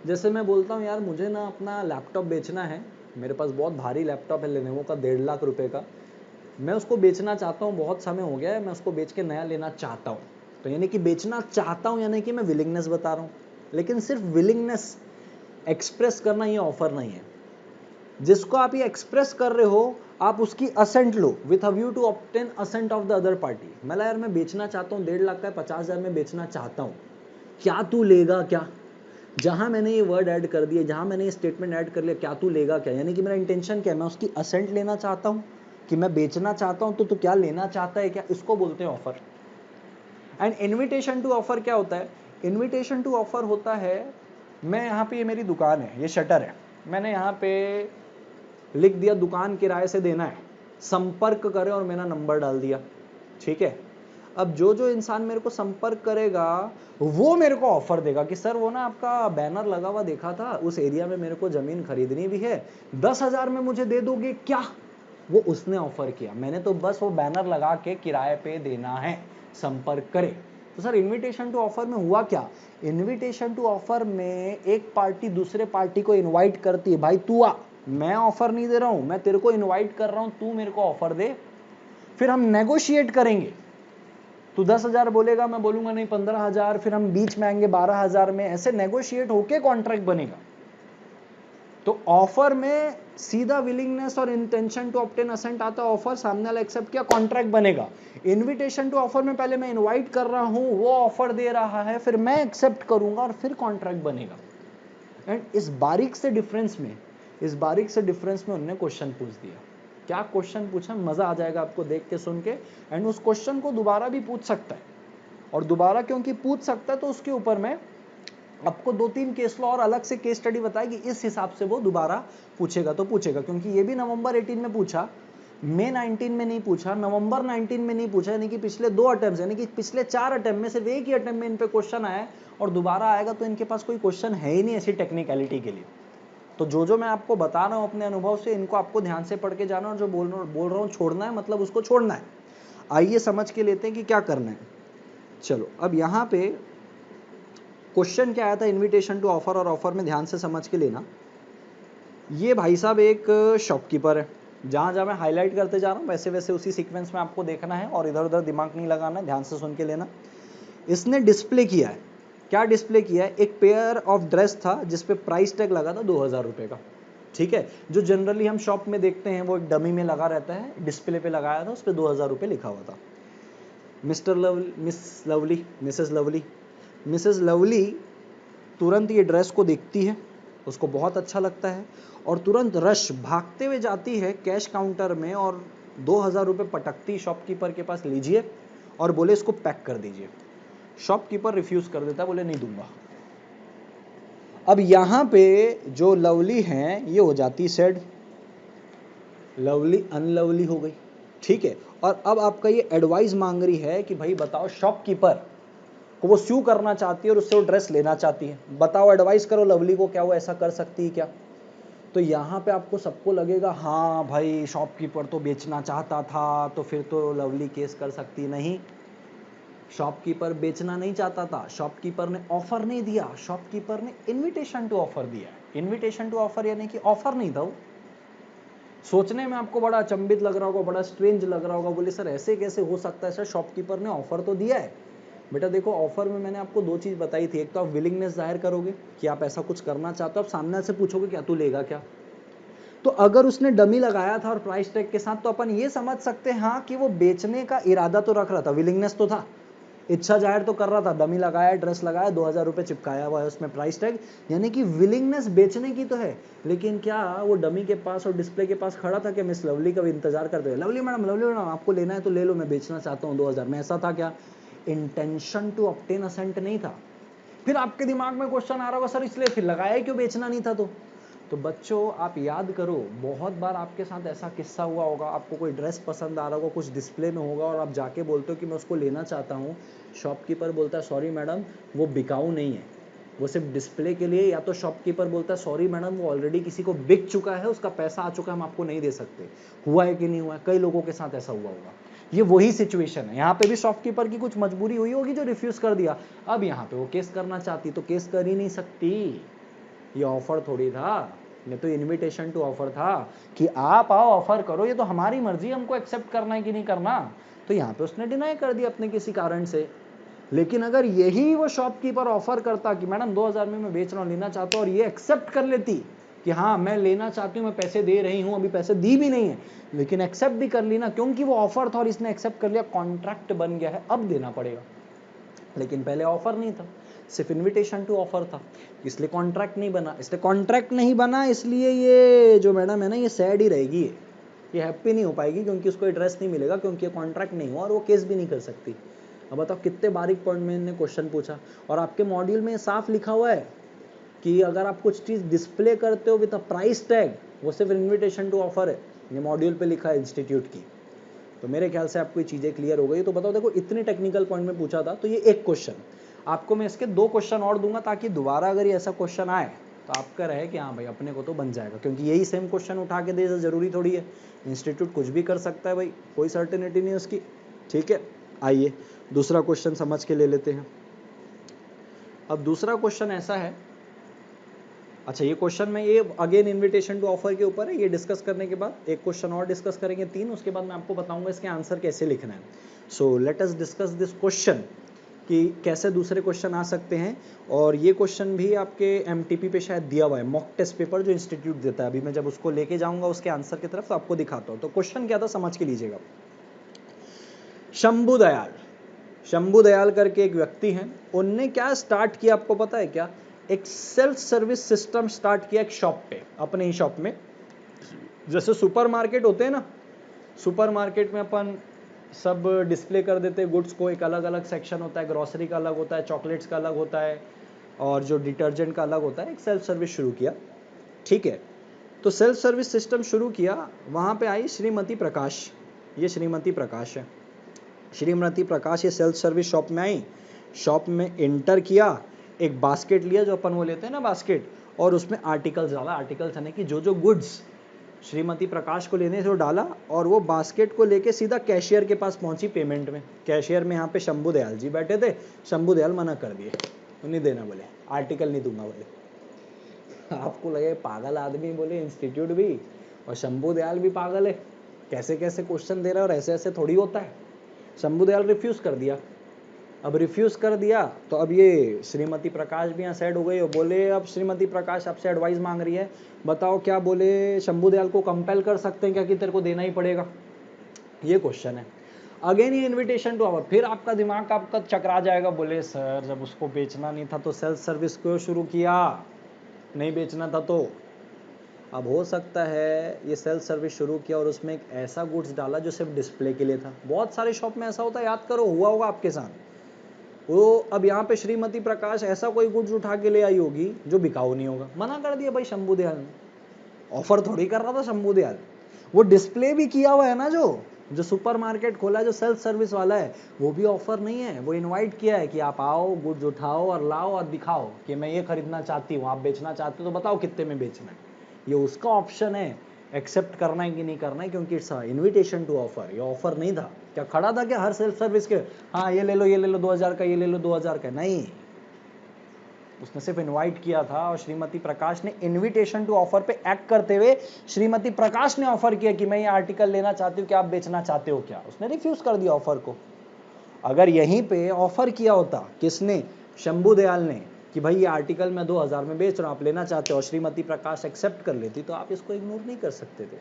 जैसे मैं बोलता हूं यार मुझे ना अपना लैपटॉप बेचना है, मेरे पास बहुत भारी लैपटॉप है लेनोवो का 1.5 लाख रुपए का, मैं उसको बेचना चाहता हूँ, बहुत समय हो गया है, मैं उसको बेच के नया लेना चाहता हूँ। तो यानी कि बेचना चाहता हूँ यानी कि मैं विलिंगनेस बता रहा हूँ, लेकिन सिर्फ विलिंगनेस एक्सप्रेस करना ये ऑफर नहीं है। जिसको आप ये एक्सप्रेस कर रहे हो, आप उसकी असेंट लो with a view to obtain assent of the other party. मतलब यार मैं बेचना चाहता हूँ, 1.5 लाख का 50,000 में बेचना चाहता हूँ, क्या तू लेगा क्या? जहां मैंने ये वर्ड ऐड कर दिया, जहां मैंने ये स्टेटमेंट ऐड कर लिया, क्या तू लेगा क्या, यानी कि मेरा इंटेंशन क्या है, मैं उसकी असेंट लेना चाहता हूँ कि मैं बेचना चाहता हूँ, तो तू क्या लेना चाहता है क्या, इसको बोलते हैं offer. And invitation to offer क्या होता है? इन्विटेशन टू ऑफर होता है, मैं यहाँ पे, ये मेरी दुकान है, ये शटर है, मैंने यहाँ पे लिख दिया दुकान किराए से देना है, संपर्क करें, और मेरा नंबर डाल दिया। ठीक है, अब जो जो इंसान मेरे को संपर्क करेगा वो मेरे को ऑफर देगा कि सर वो ना आपका बैनर लगा हुआ देखा था, उस एरिया में मेरे को जमीन खरीदनी भी है, 10,000 में मुझे दे दोगे क्या? वो उसने ऑफर किया, मैंने तो बस वो बैनर लगा के किराए पे देना है, संपर्क करें। तो सर इनविटेशन टू ऑफर में हुआ क्या? इनविटेशन टू ऑफर में एक पार्टी दूसरे पार्टी को इनवाइट करती है, भाई तू आ, मैं ऑफर नहीं दे रहा हूं, मैं तेरे को इनवाइट कर रहा हूं, तू मेरे को ऑफर दे, फिर हम नेगोशिएट करेंगे। तू 10,000 बोलेगा, मैं बोलूंगा नहीं 15,000, फिर हम बीच में आएंगे 12,000 में, ऐसे नेगोशिएट होके कॉन्ट्रैक्ट बनेगा। तो ऑफर में सीधा विलिंगनेस और इंटेंशन टू ऑब्टेन असेंट आता है, ऑफर सामने वाला एक्सेप्ट किया, कॉन्ट्रैक्ट बनेगा। इनविटेशन टू ऑफर में पहले मैं इनवाइट कर रहा हूं, वो ऑफर दे रहा है, फिर मैं एक्सेप्ट करूंगा और फिर कॉन्ट्रैक्ट बनेगा। एंड इस बारीक से डिफरेंस में उन्होंने क्वेश्चन पूछ दिया। क्या क्वेश्चन पूछा, मजा आ जाएगा आपको देख के सुन के। एंड उस क्वेश्चन को दोबारा भी पूछ सकता है, और दोबारा क्योंकि पूछ सकता है तो उसके ऊपर में आपको 2-3 केस लॉ और अलग से केस स्टडी बताएगी, इस हिसाब से वो दोबारा पूछेगा तो पूछेगा। क्योंकि ये भी नवंबर 18 में पूछा, मई 19 में नहीं पूछा, नवंबर 19 में नहीं पूछा, यानी कि पिछले 2 अटेम्प्ट, यानी कि पिछले 4 अटेम्प्ट में सिर्फ एक ही अटेम्प्ट में इन पे क्वेश्चन आया है, और दोबारा आएगा तो इनके पास कोई क्वेश्चन है ही नहीं ऐसी टेक्निकलिटी के लिए। तो जो मैं आपको बता रहा हूं अपने अनुभव से, इनको आपको ध्यान से पढ़ के जाना, और जो बोल रहा हूं छोड़ना है मतलब उसको छोड़ना है। आइए समझ के लेते हैं कि क्या करना है। चलो अब यहाँ पे क्वेश्चन क्या आया था, इनविटेशन टू ऑफर, और ऑफर में ध्यान से समझ के लेना। ये भाई साहब एक शॉपकीपर है, जहां जहां मैं हाईलाइट करते जा रहा हूं वैसे वैसे उसी सीक्वेंस में आपको देखना है, और इधर उधर दिमाग नहीं लगाना है, ध्यान से सुन के लेना। इसने डिस्प्ले किया है, क्या डिस्प्ले किया है, एक पेयर ऑफ ड्रेस था जिसपे प्राइस टैग लगा था 2000 रुपए का, ठीक है, जो जनरली हम शॉप में देखते हैं वो एक डमी में लगा रहता है, डिस्प्ले पे लगाया था, उस पर 2000 रुपए लिखा हुआ था। मिस्टर लवली, मिसेस लवली तुरंत ये ड्रेस को देखती है, उसको बहुत अच्छा लगता है, और तुरंत रश भागते हुए जाती है कैश काउंटर में, और 2000 रुपए पटकती शॉपकीपर के पास, लीजिए, और बोले इसको पैक कर दीजिए। शॉपकीपर रिफ्यूज कर देता, बोले नहीं दूंगा। अब यहां पे जो लवली हैं ये हो जाती सैड, लवली अनलवली हो गई, ठीक है। और अब आपका ये एडवाइस मांग रही है कि भाई बताओ, शॉपकीपर को वो स्यू करना चाहती है और उससे वो ड्रेस लेना चाहती है, बताओ एडवाइस करो लवली को, क्या वो ऐसा कर सकती है क्या। तो यहाँ पे आपको सबको लगेगा हाँ भाई शॉपकीपर तो बेचना चाहता था, तो फिर तो लवली केस कर सकती। नहीं, शॉपकीपर बेचना नहीं चाहता था, शॉपकीपर ने ऑफर नहीं दिया, शॉपकीपर ने इनविटेशन टू ऑफर दिया। इनविटेशन टू ऑफर यानी कि ऑफर नहीं था वो। सोचने में आपको बड़ा अचंभित लग रहा होगा, बड़ा स्ट्रेंज लग रहा होगा, बोले सर ऐसे कैसे हो सकता है, सर शॉपकीपर ने ऑफर तो दिया है। बेटा देखो, ऑफर में मैंने आपको 2 चीज बताई थी, एक तो आप विलिंगनेस जाहिर करोगे कि आप ऐसा कुछ करना चाहते हो, आप सामने से पूछोगे क्या तू लेगा क्या। तो अगर उसने डमी लगाया था और प्राइस टैग के साथ, तो अपन ये समझ सकते हैं हाँ कि वो बेचने का इरादा तो रख रहा था, विलिंगनेस तो था, इच्छा जाहिर तो कर रहा था, डमी लगाया, ड्रेस लगाया, 2000 रुपए चिपकाया हुआ है उसमें प्राइस टैग, यानी कि विलिंगनेस बेचने की तो है। लेकिन क्या वो डमी के पास और डिस्प्ले के पास खड़ा था कि मिस लवली का भी इंतजार करते हुए, लवली मैडम आपको लेना है तो ले लो, मैं बेचना चाहता हूँ 2000 में, ऐसा था क्या। इंटेंशन टू ऑब्टेन असेंट नहीं था। फिर आपके दिमाग में क्वेश्चन आ रहा होगा सर इसलिए फिर लगाया क्यों, बेचना नहीं था तो बच्चों आप याद करो, बहुत बार आपके साथ ऐसा किस्सा हुआ होगा, आपको कोई ड्रेस पसंद आ रहा होगा, कुछ डिस्प्ले में होगा, और आप जाके बोलते हो कि मैं उसको लेना चाहता हूँ, शॉपकीपर बोलता है सॉरी मैडम वो बिकाऊ नहीं है, वो सिर्फ डिस्प्ले के लिए, या तो शॉपकीपर बोलता है सॉरी मैडम वो ऑलरेडी किसी को बिक चुका है, उसका पैसा आ चुका है, हम आपको नहीं दे सकते। हुआ है कि नहीं हुआ है, कई लोगों के साथ ऐसा हुआ होगा। ये वही सिचुएशन है, यहाँ पे भी शॉपकीपर की कुछ मजबूरी हुई होगी जो रिफ्यूज कर दिया। अब यहाँ पे वो केस करना चाहती तो केस कर ही नहीं सकती, ये ऑफर थोड़ी था, ये तो इनविटेशन टू ऑफर था कि आप आओ ऑफर करो, ये तो हमारी मर्जी हमको एक्सेप्ट करना है कि नहीं करना। तो यहाँ पे उसने डिनाई कर दिया अपने किसी कारण से। लेकिन अगर यही वो शॉपकीपर ऑफर करता कि मैडम 2000 में मैं बेच रहा हूँ, लेना चाहता हूँ, और ये एक्सेप्ट कर लेती कि हाँ मैं लेना चाहती हूँ, मैं पैसे दे रही हूँ, अभी पैसे दी भी नहीं है लेकिन एक्सेप्ट भी कर ली ना, क्योंकि वो ऑफर था और इसने एक्सेप्ट कर लिया, कॉन्ट्रैक्ट बन गया है, अब देना पड़ेगा। लेकिन पहले ऑफर नहीं था, सिर्फ इनविटेशन टू ऑफर था, इसलिए कॉन्ट्रैक्ट नहीं बना, इसलिए कॉन्ट्रैक्ट नहीं बना, इसलिए ये जो मैडम है ना ये सैड ही रहेगी, ये हैप्पी नहीं हो पाएगी, क्योंकि उसको एड्रेस नहीं मिलेगा, क्योंकि कॉन्ट्रैक्ट नहीं हुआ और वो केस भी नहीं कर सकती। अब बताओ कितने बारीक पॉइंट में इन्होंने क्वेश्चन पूछा, और आपके मॉड्यूल में साफ लिखा हुआ है कि अगर आप कुछ चीज डिस्प्ले करते हो विद अ प्राइस टैग, वो सिर्फ इनविटेशन टू ऑफर है, ये मॉड्यूल पे लिखा है इंस्टीट्यूट की। तो मेरे ख्याल से आपको ये चीजें क्लियर हो गई। तो बताओ देखो, इतने टेक्निकल पॉइंट में पूछा था, तो ये एक क्वेश्चन, आपको मैं इसके 2 क्वेश्चन और दूंगा, ताकि दोबारा अगर ये ऐसा क्वेश्चन आए तो आपका रहे कि हाँ भाई अपने को तो बन जाएगा, क्योंकि यही सेम क्वेश्चन उठा के दे जरूरी थोड़ी है, इंस्टीट्यूट कुछ भी कर सकता है भाई, कोई सर्टेनिटी नहीं उसकी, ठीक है। आइए दूसरा क्वेश्चन समझ के ले लेते हैं। अब दूसरा क्वेश्चन ऐसा है, अच्छा ये क्वेश्चन में ये अगेन इनविटेशन टू ऑफर के ऊपर है, ये डिस्कस करने के बाद एक क्वेश्चन और डिस्कस करेंगे 3, उसके बाद मैं आपको बताऊंगा इसके आंसर कैसे लिखना है। So let us discuss this question कि कैसे दूसरे क्वेश्चन आ सकते हैं, और ये क्वेश्चन भी आपके एमटीपी पे शायद दिया हुआ है, मॉक टेस्ट पेपर जो इंस्टीट्यूट देता है, अभी मैं जब उसको लेके जाऊंगा उसके आंसर की तरफ तो आपको दिखाता हूँ। तो क्वेश्चन क्या था समझ के लीजिएगा। शंभू दयाल करके एक व्यक्ति हैं, उनने क्या स्टार्ट किया आपको पता है क्या, एक सेल्फ सर्विस सिस्टम स्टार्ट किया एक शॉप पे, अपने ही शॉप में, जैसे सुपरमार्केट होते हैं ना, सुपरमार्केट में अपन सब डिस्प्ले कर देते हैं गुड्स को, एक अलग अलग सेक्शन होता है, ग्रोसरी का अलग होता है, चॉकलेट्स का अलग होता है, और जो डिटर्जेंट का अलग होता है। एक सेल्फ सर्विस शुरू किया, ठीक है। तो सेल्फ सर्विस सिस्टम शुरू किया, वहाँ पे आई श्रीमती प्रकाश। ये श्रीमती प्रकाश है। श्रीमती प्रकाश ये सेल्फ सर्विस शॉप में आई, शॉप में एंटर किया, एक बास्केट लिया, जो अपन वो लेते हैं ना बास्केट, और उसमें आर्टिकल्स डाला। आर्टिकल्स यानी कि जो गुड्स श्रीमती प्रकाश को लेने से डाला, और वो बास्केट को लेके सीधा कैशियर के पास पहुंची पेमेंट में। कैशियर में यहाँ पे शंभू दयाल जी बैठे थे, शंभू दयाल मना कर दिए, नहीं देना बोले, आर्टिकल नहीं दूंगा बोले। आपको लगे पागल आदमी, बोले इंस्टीट्यूट भी और शंभू दयाल भी पागल है, कैसे कैसे क्वेश्चन दे रहा है, और ऐसे ऐसे थोड़ी होता है। शंभू दयाल रिफ्यूज कर दिया। अब रिफ्यूज कर दिया तो अब ये श्रीमती प्रकाश भी यहाँ सेड हो गई और बोले, अब श्रीमती प्रकाश आपसे एडवाइस मांग रही है, बताओ क्या बोले शंभू दयाल को कंपेल कर सकते हैं क्या कि तेरे को देना ही पड़ेगा? ये क्वेश्चन है। अगेन ये इनविटेशन टू ऑफर, फिर आपका दिमाग आपका चकरा जाएगा, बोले सर जब उसको बेचना नहीं था तो सेल्फ सर्विस क्यों शुरू किया, नहीं बेचना था तो। अब हो सकता है ये सेल्फ सर्विस शुरू किया और उसमें एक ऐसा गुड्स डाला जो सिर्फ डिस्प्ले के लिए था। बहुत सारे शॉप में ऐसा होता है, याद करो, हुआ होगा आपके साथ। वो अब यहाँ पे श्रीमती प्रकाश ऐसा कोई गुड्स उठा के ले आई होगी जो बिकाऊ नहीं होगा, मना कर दिया भाई शंभू दयाल ने। ऑफर थोड़ी कर रहा था शंभू दयाल, वो डिस्प्ले भी किया हुआ है ना, जो सुपरमार्केट खोला है, जो सेल्फ सर्विस वाला है, वो भी ऑफर नहीं है, वो इनवाइट किया है कि आप आओ, गुड्स उठाओ और लाओ और दिखाओ कि मैं ये खरीदना चाहती हूँ, आप बेचना चाहते हो तो बताओ कितने में बेचना है। ये उसका ऑप्शन है, एक्सेप्ट करना है कि नहीं करना है, क्योंकि इट्स इनविटेशन टू ऑफर। ये ऑफर नहीं था। क्या खड़ा था क्या हर सेल्फ सर्विस के, हाँ ये ले लो 2000 का, ये ले लो 2000 का? नहीं, उसने सिर्फ इनवाइट किया था। और श्रीमती प्रकाश ने इनविटेशन टू ऑफर पे एक्ट करते हुए श्रीमती प्रकाश ने ऑफर किया कि मैं ये आर्टिकल लेना चाहती हूँ, क्या आप बेचना चाहते हो क्या? उसने रिफ्यूज कर दिया ऑफर को। अगर यहीं पे ऑफर किया होता, किसने, शंभू दयाल ने, कि भाई ये आर्टिकल मैं 2000 में बेच रहा हूँ, आप लेना चाहते हो, और श्रीमती प्रकाश एक्सेप्ट कर लेती, तो आप इसको इग्नोर नहीं कर सकते थे।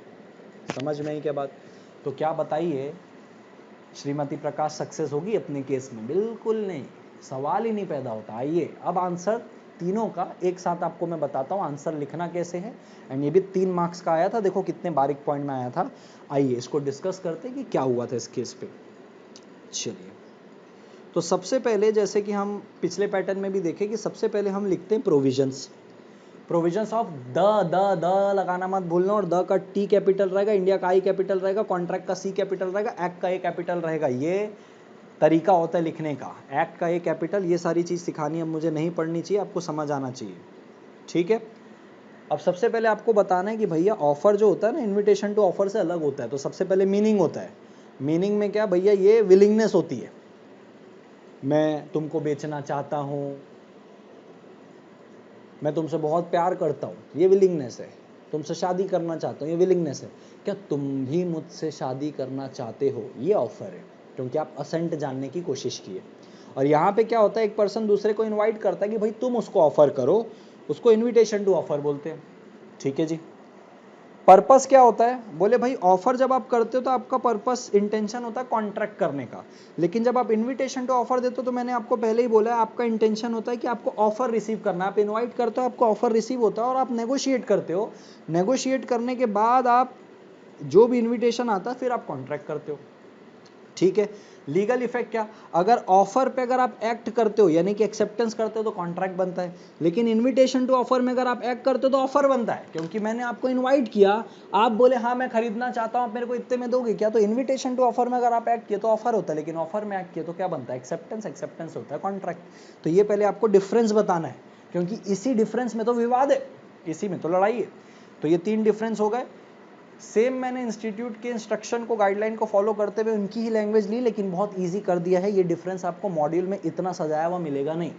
समझ में आई क्या बात? तो क्या बताइए, श्रीमती प्रकाश सक्सेस होगी अपने केस में? बिल्कुल नहीं, सवाल ही नहीं पैदा होता। आइए अब आंसर तीनों का एक साथ आपको मैं बताता हूँ, आंसर लिखना कैसे है। एंड ये भी 3 मार्क्स का आया था, देखो कितने बारीक पॉइंट में आया था। आइए इसको डिस्कस करते हैं कि क्या हुआ था इस केस पे। चलिए, तो सबसे पहले जैसे कि हम पिछले पैटर्न में भी देखे कि सबसे पहले हम लिखते हैं प्रोविजंस। प्रोविजंस ऑफ द लगाना मत भूलना, और द का टी कैपिटल रहेगा, इंडिया का आई कैपिटल रहेगा, कॉन्ट्रैक्ट का सी कैपिटल रहेगा, एक्ट का ए कैपिटल रहेगा। ये तरीका होता है लिखने का, एक्ट का ए कैपिटल। ये सारी चीज़ सिखानी अब मुझे नहीं पढ़नी चाहिए, आपको समझ आना चाहिए, ठीक है। अब सबसे पहले आपको बताना है कि भैया ऑफर जो होता है ना, इन्विटेशन टू ऑफर से अलग होता है। तो सबसे पहले मीनिंग होता है। मीनिंग में क्या भैया, ये विलिंगनेस होती है, मैं तुमको बेचना चाहता हूँ, मैं तुमसे बहुत प्यार करता हूँ, ये विलिंगनेस है। तुमसे शादी करना चाहता हूँ, ये विलिंगनेस है। क्या तुम भी मुझसे शादी करना चाहते हो, ये ऑफर है, क्योंकि आप असेंट जानने की कोशिश किए। और यहाँ पे क्या होता है, एक पर्सन दूसरे को इनवाइट करता है कि भाई तुम उसको ऑफर करो, उसको इनविटेशन टू ऑफर बोलते हैं, ठीक है जी। पर्पस क्या होता है, बोले भाई ऑफर जब आप करते हो तो आपका पर्पस, इंटेंशन होता है कॉन्ट्रैक्ट करने का। लेकिन जब आप इनविटेशन टू ऑफर देते हो तो मैंने आपको पहले ही बोला है, आपका इंटेंशन होता है कि आपको ऑफर रिसीव करना है। आप इनवाइट करते हो, आपको ऑफर रिसीव होता है, और आप नेगोशिएट करते हो। नेगोशिएट करने के बाद आप जो भी इन्विटेशन आता है फिर आप कॉन्ट्रैक्ट करते हो, ठीक है। लीगल इफेक्ट क्या, अगर ऑफर पे अगर आप एक्ट करते हो यानी कि एक्सेप्टेंस करते हो तो कॉन्ट्रैक्ट बनता है। लेकिन इनविटेशन टू ऑफर में अगर आप एक्ट करते हो तो ऑफर बनता है, क्योंकि मैंने आपको इनवाइट किया, आप बोले हाँ मैं खरीदना चाहता हूँ, आप मेरे को इतने में दोगे क्या? तो इनविटेशन टू ऑफर में अगर आप एक्ट किए तो ऑफर होता है, लेकिन ऑफर में एक्ट किए तो क्या बनता है? एक्सेप्टेंस। एक्सेप्टेंस होता है कॉन्ट्रैक्ट। तो ये पहले आपको डिफरेंस बताना है, क्योंकि इसी डिफरेंस में तो विवाद है, इसी में तो लड़ाई है। तो ये 3 डिफरेंस हो गए। सेम मैंने इंस्टीट्यूट के इंस्ट्रक्शन को, गाइडलाइन को फॉलो करते हुए उनकी ही लैंग्वेज ली, लेकिन बहुत इजी कर दिया है। ये डिफरेंस आपको मॉड्यूल में इतना सजाया हुआ मिलेगा नहीं,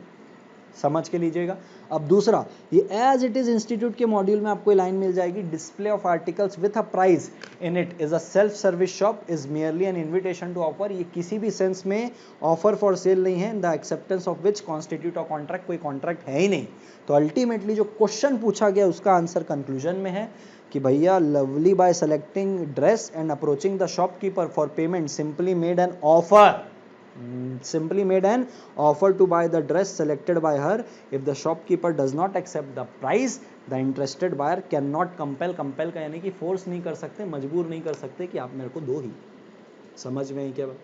समझ के लीजिएगा। अब दूसरा, ये एज इट इज इंस्टीट्यूट के मॉड्यूल में आपको लाइन मिल जाएगी, display of articles with a price in it is a self service shop is merely an invitation to offer. ये किसी भी सेंस में ऑफर फॉर सेल नहीं है, the acceptance of which constitute a contract. कोई contract है ही नहीं। तो अल्टीमेटली जो क्वेश्चन पूछा गया उसका आंसर कंक्लूजन में है कि भैया lovely bye selecting dress and approaching the shopkeeper for payment simply made an offer. Simply made an offer to buy the dress selected by her. If the shopkeeper does not accept the price, the interested buyer cannot compel. compel का यानी कि force नहीं कर सकते, मजबूर नहीं कर सकते कि आप मेरे को दो ही। समझ में आई क्या बात?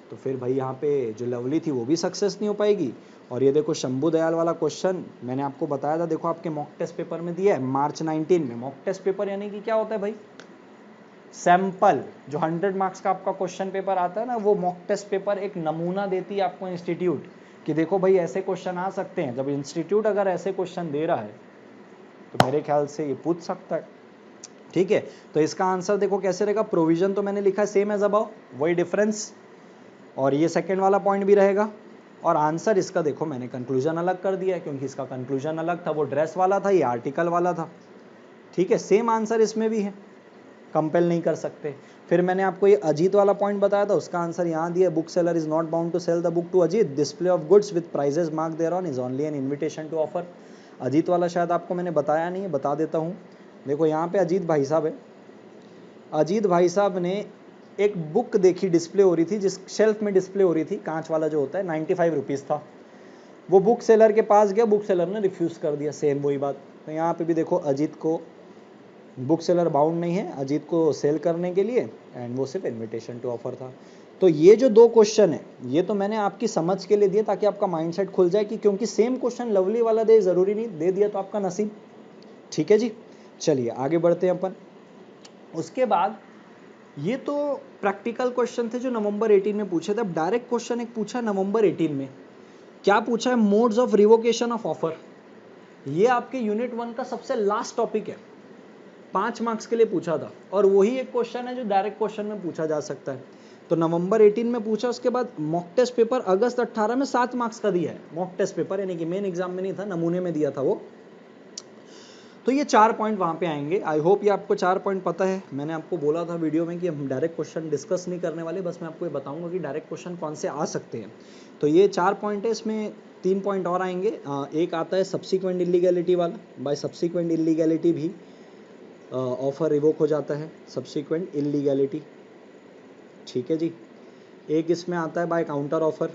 तो फिर भाई यहाँ पे जो लवली थी वो भी सक्सेस नहीं हो पाएगी। और ये देखो शंभू दयाल वाला क्वेश्चन मैंने आपको बताया था, देखो आपके मॉक टेस्ट पेपर में दिया है मार्च 19 में। मॉक टेस्ट पेपर यानी कि क्या होता है भाई? सैंपल, जो 100 मार्क्स का आपका क्वेश्चन पेपर आता है ना, वो मॉक टेस्ट पेपर एक नमूना देती है आपको इंस्टीट्यूट कि देखो भाई ऐसे क्वेश्चन आ सकते हैं। जब इंस्टीट्यूट अगर ऐसे क्वेश्चन दे रहा है तो मेरे ख्याल से ये पूछ सकता है। ठीक है, तो इसका आंसर देखो कैसे रहेगा। प्रोविजन तो मैंने लिखा है सेम एज अबव, वही डिफरेंस, और ये सेकंड वाला पॉइंट भी रहेगा। और आंसर इसका देखो मैंने कंक्लूजन अलग कर दिया है, क्योंकि इसका कंक्लूजन अलग था, वो ड्रेस वाला था, ये आर्टिकल वाला था। ठीक है, सेम आंसर इसमें भी है, कंपेल नहीं कर सकते। फिर मैंने आपको ये अजीत वाला पॉइंट बताया था, उसका आंसर यहाँ दिया, book seller is not bound to sell the book to Ajit, display of goods with prices mark there on is only an invitation to offer. Ajit वाला शायद आपको मैंने बताया नहीं है, बता देता हूँ। देखो यहाँ पे अजीत भाई साहब है, अजीत भाई साहब ने एक बुक देखी डिस्प्ले हो रही थी, जिस शेल्फ में डिस्प्ले हो रही थी, कांच वाला जो होता है, 95 रुपीज़ था। वो बुक सेलर के पास गया, बुक सेलर ने रिफ्यूज कर दिया, सेम वही बात। तो यहाँ पे भी देखो अजीत को बुक सेलर बाउंड नहीं है अजीत को सेल करने के लिए, एंड वो सिर्फ इन्विटेशन टू ऑफर था। तो ये जो दो क्वेश्चन है ये तो मैंने आपकी समझ के लिए दिया ताकि आपका माइंडसेट खुल जाए कि क्योंकि सेम क्वेश्चन लवली वाला दे जरूरी नहीं, दे दिया तो आपका नसीब। ठीक है जी, चलिए आगे बढ़ते हैं अपन। उसके बाद ये तो प्रैक्टिकल क्वेश्चन थे जो नवंबर 18 में पूछे थे। अब डायरेक्ट क्वेश्चन एक पूछा नवंबर 18 में, क्या पूछा है? Modes of revocation of offer. ये आपके यूनिट 1 का सबसे लास्ट टॉपिक है, 5 मार्क्स के लिए पूछा था, और वही एक क्वेश्चन है जो डायरेक्ट क्वेश्चन में पूछा जा सकता है। तो नवंबर 18 में पूछा, उसके बाद मॉक टेस्ट पेपर अगस्त 18 में 7 मार्क्स का दिया है। मॉक टेस्ट पेपर यानी कि मेन एग्जाम में नहीं था, नमूने में दिया था वो। तो ये 4 पॉइंट वहाँ पे आएंगे। आई होप ये आपको 4 पॉइंट पता है। मैंने आपको बोला था वीडियो में कि हम डायरेक्ट क्वेश्चन डिस्कस नहीं करने वाले, बस मैं आपको ये बताऊंगा कि डायरेक्ट क्वेश्चन कौन से आ सकते हैं। तो ये 4 पॉइंट है, इसमें 3 पॉइंट और आएंगे। एक आता है सब्सिक्वेंट इलीगैलिटी वाला, बाय सब्सिक्वेंट इलीगैलिटी भी ऑफर रिवोक हो जाता है, सब्सिक्वेंट इलीगैलिटी। ठीक है जी। एक इसमें आता है बाय काउंटर ऑफर,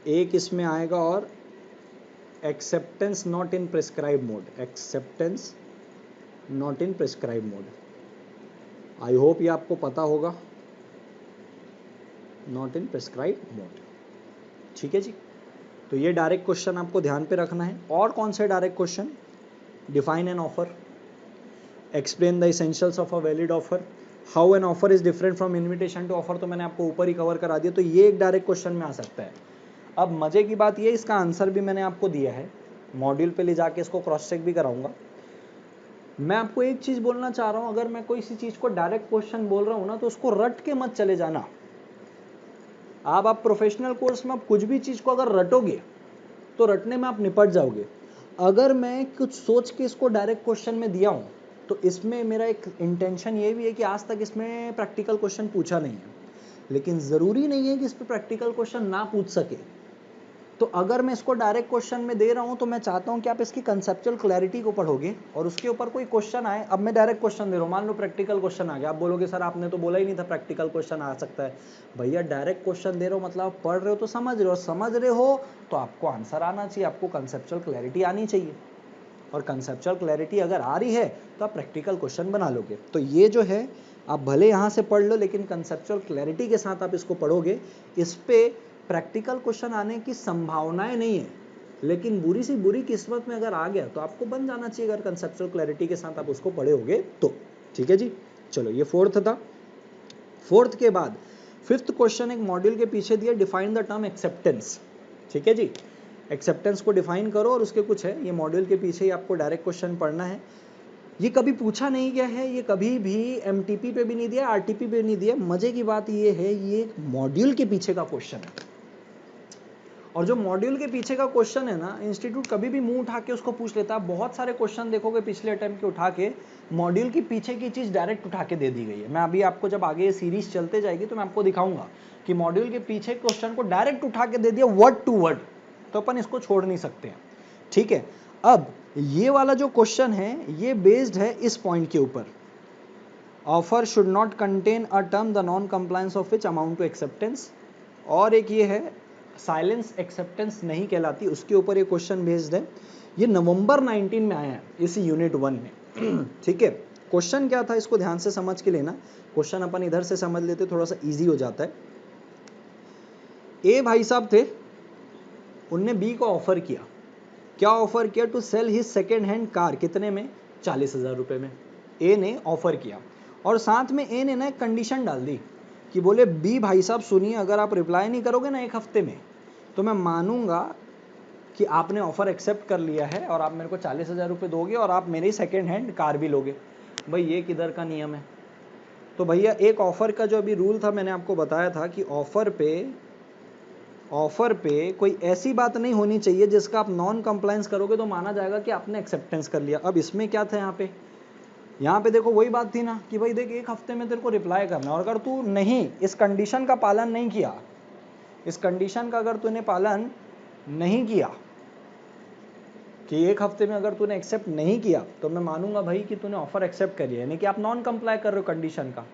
एक इसमें आएगा और acceptance not in prescribe mode, acceptance not in prescribe mode. I hope ये आपको पता होगा, नॉट इन प्रिस्क्राइब मोड। ठीक है जी। तो ये डायरेक्ट क्वेश्चन आपको ध्यान पे रखना है। और कौन से direct question? Define an offer, explain the essentials of a valid offer, how an offer is different from invitation to offer, तो मैंने आपको ऊपर ही कवर करा दिया। तो ये एक डायरेक्ट क्वेश्चन में आ सकता है। अब मजे की बात ये, इसका आंसर भी मैंने आपको दिया है, मॉड्यूल पे ले जाके इसको क्रॉस चेक भी कराऊंगा। मैं आपको एक चीज बोलना चाह रहा हूं, अगर मैं कोई सी चीज को डायरेक्ट क्वेश्चन बोल रहा हूं ना, तो उसको रट के मत चले जाना। आप प्रोफेशनल कोर्स में आप कुछ भी चीज को अगर रटोगे तो रटने में आप निपट जाओगे। अगर मैं कुछ सोच के इसको डायरेक्ट क्वेश्चन में दिया हूं, तो इसमें मेरा एक इंटेंशन ये भी है कि आज तक इसमें प्रैक्टिकल क्वेश्चन पूछा नहीं है, लेकिन जरूरी नहीं है कि इस पर प्रैक्टिकल क्वेश्चन ना पूछ सके। तो अगर मैं इसको डायरेक्ट क्वेश्चन में दे रहा हूं, तो मैं चाहता हूं कि आप इसकी कंसेप्चुअल क्लैरिटी को पढ़ोगे और उसके ऊपर कोई क्वेश्चन आए। अब मैं डायरेक्ट क्वेश्चन दे रहा हूं, मान लो प्रैक्टिकल क्वेश्चन आ गया, आप बोलोगे सर आपने तो बोला ही नहीं था प्रैक्टिकल क्वेश्चन आ सकता है। भैया डायरेक्ट क्वेश्चन दे रहे हो मतलब आप पढ़ रहे हो तो समझ रहे हो, समझ रहे हो तो आपको आंसर आना चाहिए, आपको कंसेप्चुअल क्लैरिटी आनी चाहिए। और कंसेप्चुअल क्लैरिटी अगर आ रही है तो आप प्रैक्टिकल क्वेश्चन बना लोगे। तो ये जो है आप भले यहाँ से पढ़ लो, लेकिन कंसेप्चुअल क्लैरिटी के साथ आप इसको पढ़ोगे। इस पे प्रैक्टिकल क्वेश्चन आने की संभावनाएं नहीं है, लेकिन बुरी सी बुरी किस्मत में अगर आ गया तो आपको बन जाना चाहिए, अगर कंसेप्चुअल क्लैरिटी के साथ आप उसको पढ़े होगे तो। ठीक है जी। चलो ये फोर्थ था। फोर्थ के बाद फिफ्थ क्वेश्चन एक मॉड्यूल के पीछे दिया, डिफाइन द टर्म एक्सेप्टेंस। ठीक है जी, एक्सेप्टेंस को डिफाइन करो, और उसके कुछ है, ये मॉड्यूल के पीछे ही आपको डायरेक्ट क्वेश्चन पढ़ना है। ये कभी पूछा नहीं गया है, ये कभी भी एमटीपी पे भी नहीं दिया, आरटीपी पे नहीं दिया। मजे की बात ये है, ये मॉड्यूल के पीछे का क्वेश्चन है, और जो मॉड्यूल के पीछे का क्वेश्चन है ना, इंस्टीट्यूट कभी भी मुंह उठा के उसको पूछ लेता है। बहुत सारे क्वेश्चन देखोगे पिछले अटेम्प्ट के उठा के मॉड्यूल के पीछे की चीज डायरेक्ट उठा के दे दी गई है। मैं अभी आपको जब आगे ये सीरीज चलते जाएगी तो मैं आपको दिखाऊंगा कि मॉड्यूल के पीछे क्वेश्चन को डायरेक्ट उठा के दे दिया वर्ड टू वर्ड, तो अपन इसको छोड़ नहीं सकते हैं। ठीक है, अब ये वाला जो क्वेश्चन है ये बेस्ड है इस पॉइंट के ऊपर, offer should not contain a term the non compliance of which amount to acceptance, और एक ये है साइलेंस एक्सेप्टेंस नहीं कहलाती, उसके ऊपर ये क्वेश्चन बेस्ड है। ये नवंबर 19 में आया है इसी यूनिट 1 में। ठीक है, क्वेश्चन क्या था इसको ध्यान से समझ के लेना, क्वेश्चन अपन इधर से समझ लेते थोड़ा सा इजी हो जाता है। ए भाई साहब थे, उनने बी को ऑफर किया, क्या ऑफर किया, to sell his second hand car, कितने में, 40,000 रुपए में ए ने ऑफर किया। और साथ में ए ने ना एक कंडीशन डाल दी कि बोले बी भाई साहब सुनिए, अगर आप रिप्लाई नहीं करोगे ना 1 हफ्ते में तो मैं मानूंगा कि आपने ऑफर एक्सेप्ट कर लिया है और आप मेरे को 40,000 रुपये दोगे और आप मेरी सेकेंड हैंड कार भी लोगे। भाई ये किधर का नियम है? तो भैया एक ऑफर का जो अभी रूल था मैंने आपको बताया था कि ऑफर पे कोई ऐसी बात नहीं होनी चाहिए जिसका आप नॉन कंप्लायंस करोगे तो माना जाएगा कि आपने एक्सेप्टेंस कर लिया। अब इसमें क्या था यहाँ पे देखो वही बात थी ना कि भाई देख 1 हफ्ते में तेरे को रिप्लाई करना, और अगर तू नहीं इस कंडीशन का पालन नहीं किया, इस कंडीशन का अगर तूने पालन नहीं किया कि 1 हफ्ते में अगर तूने एक्सेप्ट नहीं किया तो मैं मानूंगा भाई कि तूने ऑफर एक्सेप्ट करी है, यानी कि आप नॉन कंप्लाई कर रहे हो कंडीशन का।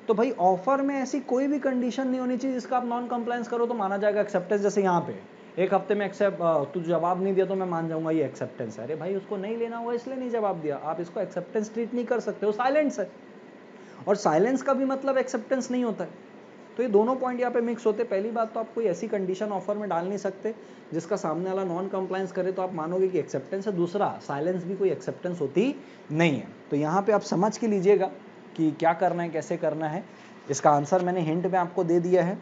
तो भाई ऑफर में ऐसी कोई भी कंडीशन नहीं होनी चाहिए जिसका आप नॉन कंप्लायंस करो तो माना जाएगा एक्सेप्टेंस। जैसे यहाँ पे 1 हफ्ते में एक्सेप्ट तू जवाब नहीं दिया तो मैं मान जाऊंगा ये एक्सेप्टेंस है। अरे भाई उसको नहीं लेना हुआ इसलिए नहीं जवाब दिया, आप इसको एक्सेप्टेंस ट्रीट नहीं कर सकते हो, साइलेंस है। और साइलेंस का भी मतलब एक्सेप्टेंस नहीं होता है। तो ये दोनों पॉइंट यहाँ पे मिक्स होते। पहली बात तो आप कोई ऐसी कंडीशन ऑफर में डाल नहीं सकते जिसका सामने वाला नॉन कंप्लायंस करे तो आप मानोगे कि एक्सेप्टेंस है। दूसरा, साइलेंस भी कोई एक्सेप्टेंस होती नहीं है। तो यहाँ पे आप समझ के लीजिएगा कि क्या करना है, कैसे करना है। इसका आंसर मैंने हिंट में आपको दे दिया है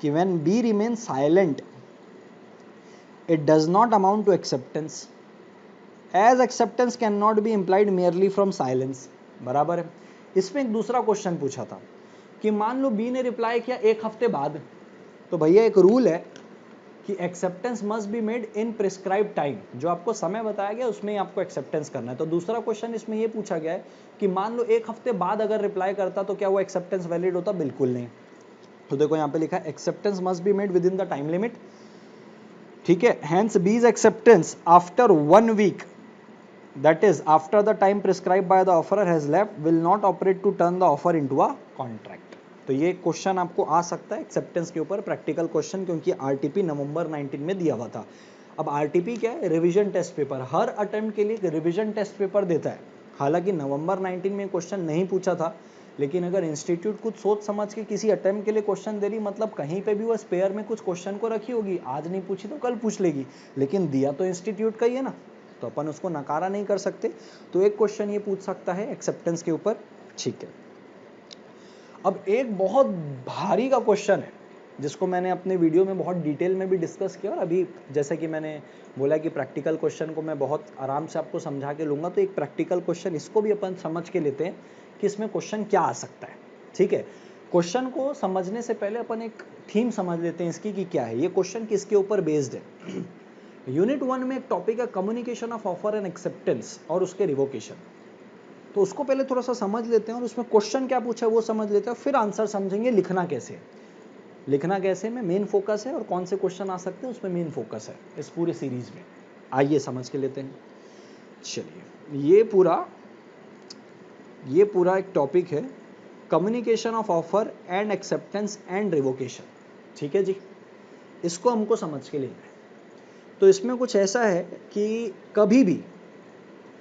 कि when B remain silent it does not amount to acceptance, as acceptance can not be implied merely from silence. बराबर है। इसमें एक दूसरा क्वेश्चन पूछा था कि मान लो बी ने रिप्लाई किया 1 हफ्ते बाद, तो भैया एक रूल है कि acceptance must be made in prescribe time, जो आपको समय बताया गया उसमें ही आपको एक्सेप्टेंस करना है। तो दूसरा क्वेश्चन इसमें यह पूछा गया है कि मान लो 1 हफ्ते बाद अगर रिप्लाई करता तो क्या वो एक्सेप्टेंस वैलिड होता? बिल्कुल नहीं। तो देखो यहाँ पे लिखा है acceptance must be made within the time limit. ठीक है, hence B's acceptance after 1 week, that is after the time prescribed by the offerer has left, will not operate to turn the offer into a contract। तो ये question आपको आ सकता है acceptance के ऊपर, practical question, क्योंकि आरटीपी नवंबर 19 में दिया हुआ था। अब आरटीपी क्या है? रिवीजन टेस्ट पेपर, हर अटेम्प्ट के लिए रिवीजन टेस्ट पेपर देता है। हालांकि नवंबर 19 में क्वेश्चन नहीं पूछा था, लेकिन अगर इंस्टीट्यूट कुछ सोच समझ के किसी अटेम्प्ट के लिए क्वेश्चन दे रही, मतलब कहीं पे भी वो स्पेयर में कुछ क्वेश्चन को रखी होगी, आज नहीं पूछी तो कल पूछ लेगी, लेकिन दिया तो इंस्टीट्यूट का ही है ना, तो अपन उसको नकारा नहीं कर सकते। तो एक क्वेश्चन ये पूछ सकता है एक्सेप्टेंस के ऊपर। ठीक है, अब एक बहुत भारी का क्वेश्चन है जिसको मैंने अपने वीडियो में बहुत डिटेल में भी डिस्कस किया, और अभी जैसे कि मैंने बोला कि प्रैक्टिकल क्वेश्चन को मैं बहुत आराम से आपको समझा के लूँगा, तो एक प्रैक्टिकल क्वेश्चन इसको भी अपन समझ के लेते हैं कि इसमें क्वेश्चन क्या आ सकता है। ठीक है, क्वेश्चन को समझने से पहले अपन एक थीम समझ लेते हैं इसकी कि क्या है ये क्वेश्चन, किसके ऊपर बेस्ड है। यूनिट 1 में एक टॉपिक है communication of offer and acceptance और उसके रिवोकेशन। तो उसको पहले थोड़ा सा समझ लेते हैं और उसमें क्वेश्चन क्या पूछा है वो समझ लेते हैं, फिर आंसर समझेंगे लिखना कैसे, लिखना कैसे में मेन फोकस है, और कौन से क्वेश्चन आ सकते हैं उसमें मेन फोकस है इस पूरे सीरीज में। आइए समझ के लेते हैं। चलिए, ये पूरा एक टॉपिक है communication of offer and acceptance and revocation. ठीक है जी, इसको हमको समझ के लेना है। तो इसमें कुछ ऐसा है कि कभी भी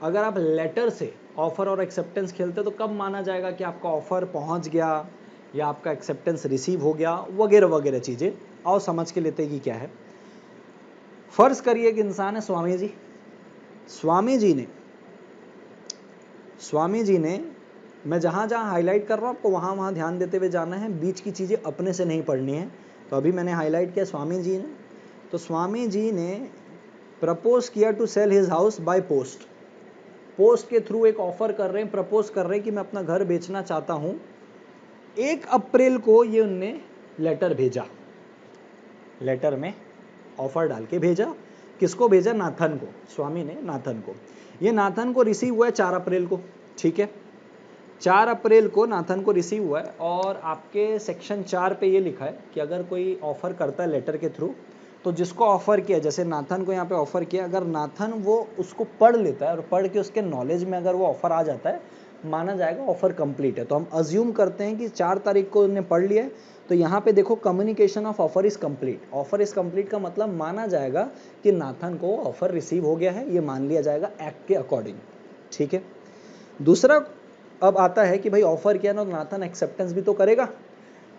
अगर आप लेटर से ऑफर और एक्सेप्टेंस खेलते तो कब माना जाएगा कि आपका ऑफर पहुंच गया या आपका एक्सेप्टेंस रिसीव हो गया, वगैरह वगैरह चीज़ें। आओ समझ के लेते हैं कि क्या है। फर्ज करिए कि इंसान है स्वामी जी। स्वामी जी ने मैं जहाँ जहाँ हाईलाइट कर रहा हूँ आपको वहाँ वहाँ ध्यान देते हुए जाना है, बीच की चीज़ें अपने से नहीं पढ़नी है। तो अभी मैंने हाईलाइट किया स्वामी जी ने, तो स्वामी जी ने प्रपोज किया to sell his house by post. Post के थ्रू एक ऑफर कर रहे हैं, प्रपोज कर रहे हैं कि मैं अपना घर बेचना चाहता हूं। 1 अप्रैल को ये उनने लेटर भेजा, लेटर में ऑफर डाल के भेजा। किसको भेजा? नाथन को, स्वामी ने नाथन को। ये नाथन को रिसीव हुआ है 4 अप्रैल को। ठीक है, 4 अप्रैल को नाथन को रिसीव हुआ है, और आपके सेक्शन 4 पे ये लिखा है कि अगर कोई ऑफर करता है लेटर के थ्रू, तो जिसको ऑफर किया, जैसे नाथन को यहाँ पे ऑफर किया, अगर नाथन वो उसको पढ़ लेता है और पढ़ के उसके नॉलेज में अगर वो ऑफर आ जाता है, माना जाएगा ऑफर कंप्लीट है। तो हम अज्यूम करते हैं कि 4 तारीख को उन्होंने पढ़ लिया है, तो यहाँ पे देखो communication of offer is complete. Offer is complete का मतलब माना जाएगा कि नाथन को ऑफर रिसीव हो गया है, ये मान लिया जाएगा एक्ट के अकॉर्डिंग। ठीक है, दूसरा अब आता है कि भाई ऑफर किया ना, तो नाथन एक्सेप्टेंस भी तो करेगा।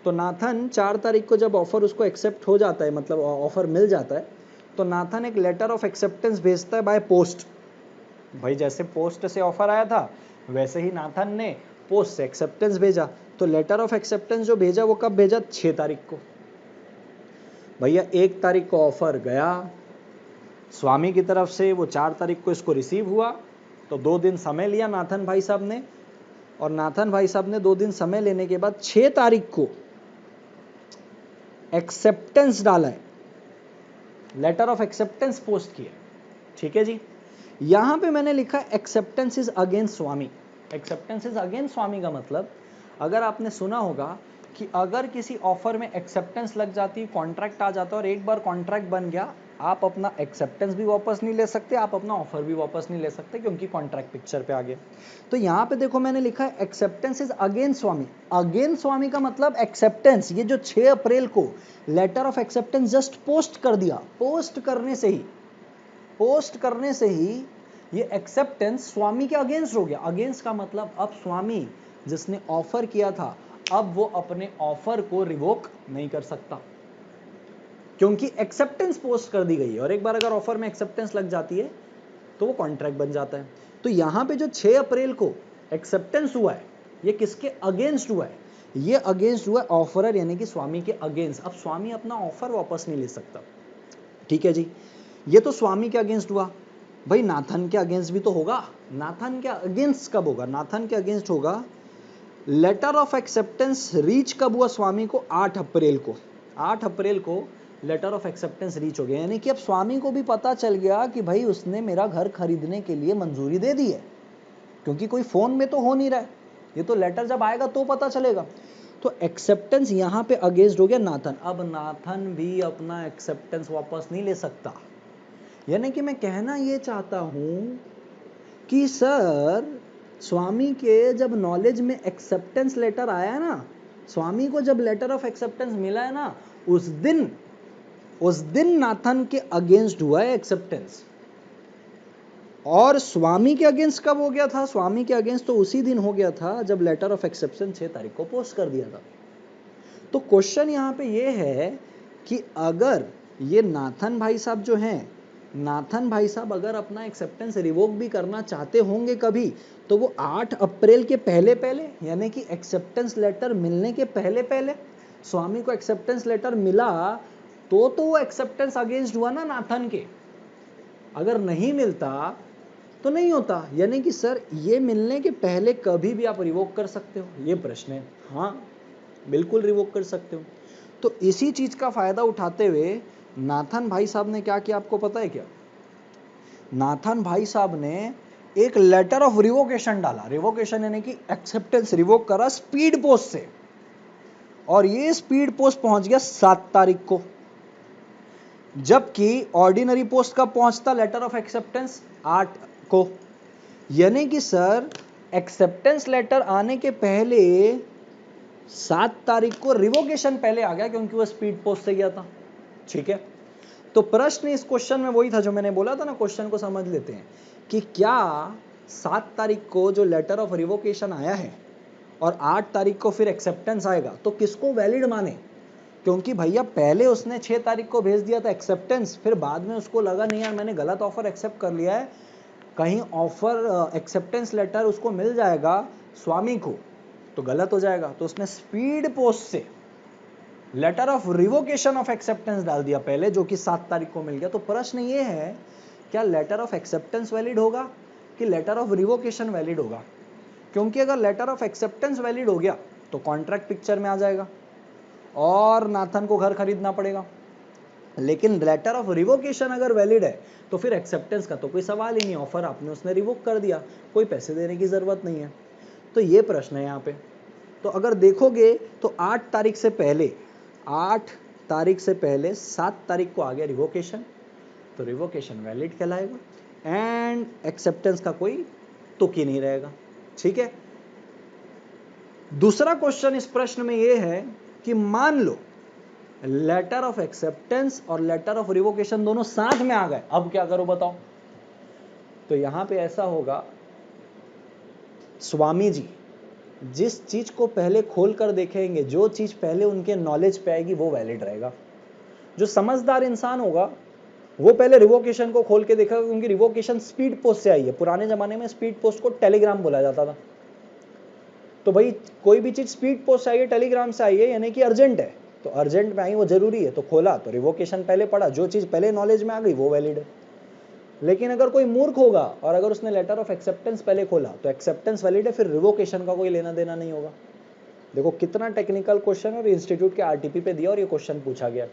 तो नाथन 4 तारीख को जब ऑफर उसको एक्सेप्ट हो जाता है, मतलब ऑफर मिल जाता है, तो नाथन एक लेटर ऑफ एक्सेप्टेंस भेजता है बाय पोस्ट। भाई जैसे पोस्ट से ऑफर आया था वैसे ही नाथन ने पोस्ट से एक्सेप्टेंस भेजा। तो लेटर ऑफ एक्सेप्टेंस जो भेजा वो कब भेजा? 6 तारीख को। भैया 1 तारीख को ऑफर गया स्वामी की तरफ से, वो 4 तारीख को इसको रिसीव हुआ, तो 2 दिन समय लिया नाथन भाई साहब ने, और नाथन भाई साहब ने 2 दिन समय लेने के बाद 6 तारीख को एक्सेप्टेंस डाला है, लेटर ऑफ एक्सेप्टेंस पोस्ट किया। ठीक है जी, यहां पे मैंने लिखा एक्सेप्टेंस इज अगेंस्ट स्वामी। एक्सेप्टेंस इज अगेंस्ट स्वामी का मतलब, अगर आपने सुना होगा कि अगर किसी ऑफर में एक्सेप्टेंस लग जाती, कॉन्ट्रैक्ट आ जाता और एक बार कॉन्ट्रैक्ट बन गया, आप अपना एक्सेप्टेंस भी वापस नहीं ले सकते, आप अपना ऑफर भी वापस नहीं ले सकते, क्योंकि कॉन्ट्रैक्ट पिक्चर पे आ गया। तो यहाँ पे देखो मैंने लिखा है एक्सेप्टेंस इज अगेंस्ट स्वामी। अगेंस्ट स्वामी का मतलब एक्सेप्टेंस, ये जो 6 अप्रैल को letter of acceptance just post कर दिया, पोस्ट करने से ही ये एक्सेप्टेंस स्वामी के अगेंस्ट हो गया। अगेंस्ट का मतलब अब स्वामी जिसने ऑफर किया था, अब वो अपने ऑफर को रिवोक नहीं कर सकता, क्योंकि एक्सेप्टेंस पोस्ट कर दी गई है, और एक बार अगर ऑफर में एक्सेप्टेंस लग जाती है तो वो कॉन्ट्रैक्ट बन जाता है। तो यहां पे जो 6 अप्रैल को एक्सेप्टेंस हुआ है, ये किसके अगेंस्ट हुआ है? ये अगेंस्ट हुआ है ऑफरर यानी कि स्वामी के अगेंस्ट। अब स्वामी अपना ऑफर वापस नहीं ले सकता। ठीक है जी, ये तो स्वामी के अगेंस्ट हुआ। भाई नाथन के अगेंस्ट भी तो होगा। नाथन के अगेंस्ट कब होगा? नाथन के अगेंस्ट होगा, लेटर ऑफ एक्सेप्टेंस रीच कब हुआ स्वामी को? 8 अप्रैल को। 8 अप्रैल को लेटर ऑफ एक्सेप्टेंस रीच हो गया, यानी कि अब स्वामी को भी पता चल गया कि भाई उसने मेरा घर खरीदने के लिए मंजूरी दे दी है, क्योंकि कोई फोन में तो हो नहीं रहा है, ये तो लेटर जब आएगा तो पता चलेगा। तो एक्सेप्टेंस यहां पे अगेंस्ट हो गया नाथन। अब नाथन भी अपना एक्सेप्टेंस वापस नहीं ले सकता। यानी कि मैं कहना ये चाहता हूं कि सर, स्वामी के जब नॉलेज में एक्सेप्टेंस लेटर आया ना, स्वामी को जब लेटर ऑफ एक्सेप्टेंस मिला है ना, उस दिन नाथन के अगेंस्ट हुआ है एक्सेप्टेंस। और स्वामी के अगेंस्ट कब हो गया था? स्वामी के अगेंस्ट तो उसी दिन हो गया था जब लेटर ऑफ एक्सेप्टेंस 6 तारीख को पोस्ट कर दिया था। तो क्वेश्चन यहां पे ये है कि अगर ये नाथन भाई साहब जो हैं, नाथन भाई साहब अगर अपना एक्सेप्टेंस रिवोक भी करना चाहते होंगे कभी, तो वो 8 अप्रैल के पहले पहले, यानी कि एक्सेप्टेंस लेटर मिलने के पहले पहले, स्वामी को एक्सेप्टेंस लेटर मिला तो वो एक्सेप्टेंस अगेंस्ट हुआ ना नाथन के। अगर नहीं मिलता तो नहीं होता। यानी कि सर ये मिलने के पहले कभी भी आप रिवोक कर सकते हो, ये प्रश्न है। हाँ बिल्कुल रिवोक कर सकते हो। तो इसी चीज का फायदा उठाते हुए नाथन भाई साहब ने क्या किया, आपको पता है क्या? नाथन भाई साहब ने एक लेटर ऑफ रिवोकेशन डाला। रिवोकेशन यानी कि एक्सेप्टेंस रिवोक करा स्पीड पोस्ट से, और ये स्पीड पोस्ट पहुंच गया 7 तारीख को, जबकि ऑर्डिनरी पोस्ट कब पहुंचता लेटर ऑफ एक्सेप्टेंस? 8 को। यानी कि सर एक्सेप्टेंस लेटर आने के पहले 7 तारीख को रिवोकेशन पहले आ गया, क्योंकि वो स्पीड पोस्ट से गया था। ठीक है, तो प्रश्न इस क्वेश्चन में वही था जो मैंने बोला था ना, क्वेश्चन को समझ लेते हैं कि क्या 7 तारीख को जो लेटर ऑफ रिवोकेशन आया है और 8 तारीख को फिर एक्सेप्टेंस आएगा, तो किसको वैलिड माने? क्योंकि भैया पहले उसने 6 तारीख को भेज दिया था एक्सेप्टेंस, फिर बाद में उसको लगा नहीं यार मैंने गलत ऑफर एक्सेप्ट कर लिया है, कहीं ऑफर एक्सेप्टेंस लेटर उसको मिल जाएगा स्वामी को तो गलत हो जाएगा, तो उसने स्पीड पोस्ट से letter of revocation of acceptance डाल दिया पहले, जो कि 7 तारीख को मिल गया। तो प्रश्न ये है, क्या लेटर ऑफ एक्सेप्टेंस वैलिड होगा कि लेटर ऑफ रिवोकेशन वैलिड होगा? क्योंकि अगर लेटर ऑफ एक्सेप्टेंस वैलिड हो गया तो कॉन्ट्रैक्ट पिक्चर में आ जाएगा और नाथन को घर खरीदना पड़ेगा। लेकिन लेटर ऑफ रिवोकेशन अगर वैलिड है तो फिर एक्सेप्टेंस का तो कोई सवाल ही नहीं, ऑफर आपने उसने रिवोक कर दिया, कोई पैसे देने की जरूरत नहीं है। तो ये प्रश्न है यहाँ पे। तो अगर देखोगे तो 8 तारीख से पहले 7 तारीख को आ गया रिवोकेशन, तो रिवोकेशन वैलिड कहलाएगा एंड एक्सेप्टेंस का कोई तुक ही नहीं रहेगा। ठीक है, दूसरा क्वेश्चन इस प्रश्न में यह है कि मान लो लेटर ऑफ एक्सेप्टेंस और लेटर ऑफ रिवोकेशन दोनों साथ में आ गए, अब क्या करो बताओ। तो यहां पे ऐसा होगा, स्वामी जी जिस चीज को पहले खोल कर देखेंगे, जो चीज पहले उनके नॉलेज पे आएगी वो वैलिड रहेगा। जो समझदार इंसान होगा वो पहले रिवोकेशन को खोल के देखेगा, क्योंकि रिवोकेशन स्पीड पोस्ट से आई है। पुराने जमाने में स्पीड पोस्ट को टेलीग्राम बोला जाता था। तो भाई कोई भी चीज स्पीड पोस्ट से आई है, टेलीग्राम से आई है, यानी कि अर्जेंट है। तो अर्जेंट में आई, वो जरूरी है, तो खोला तो रिवोकेशन पहले पढ़ा, जो चीज पहले नॉलेज में आ गई वो वैलिड है। लेकिन अगर कोई मूर्ख होगा और अगर उसने लेटर ऑफ एक्सेप्टेंस पहले खोला तो एक्सेप्टेंस वैलिड है, फिर रिवोकेशन का कोई लेना देना नहीं होगा। देखो कितना टेक्निकल क्वेश्चन है, और इंस्टीट्यूट के आरटीपी पे दिया और ये क्वेश्चन पूछा गया।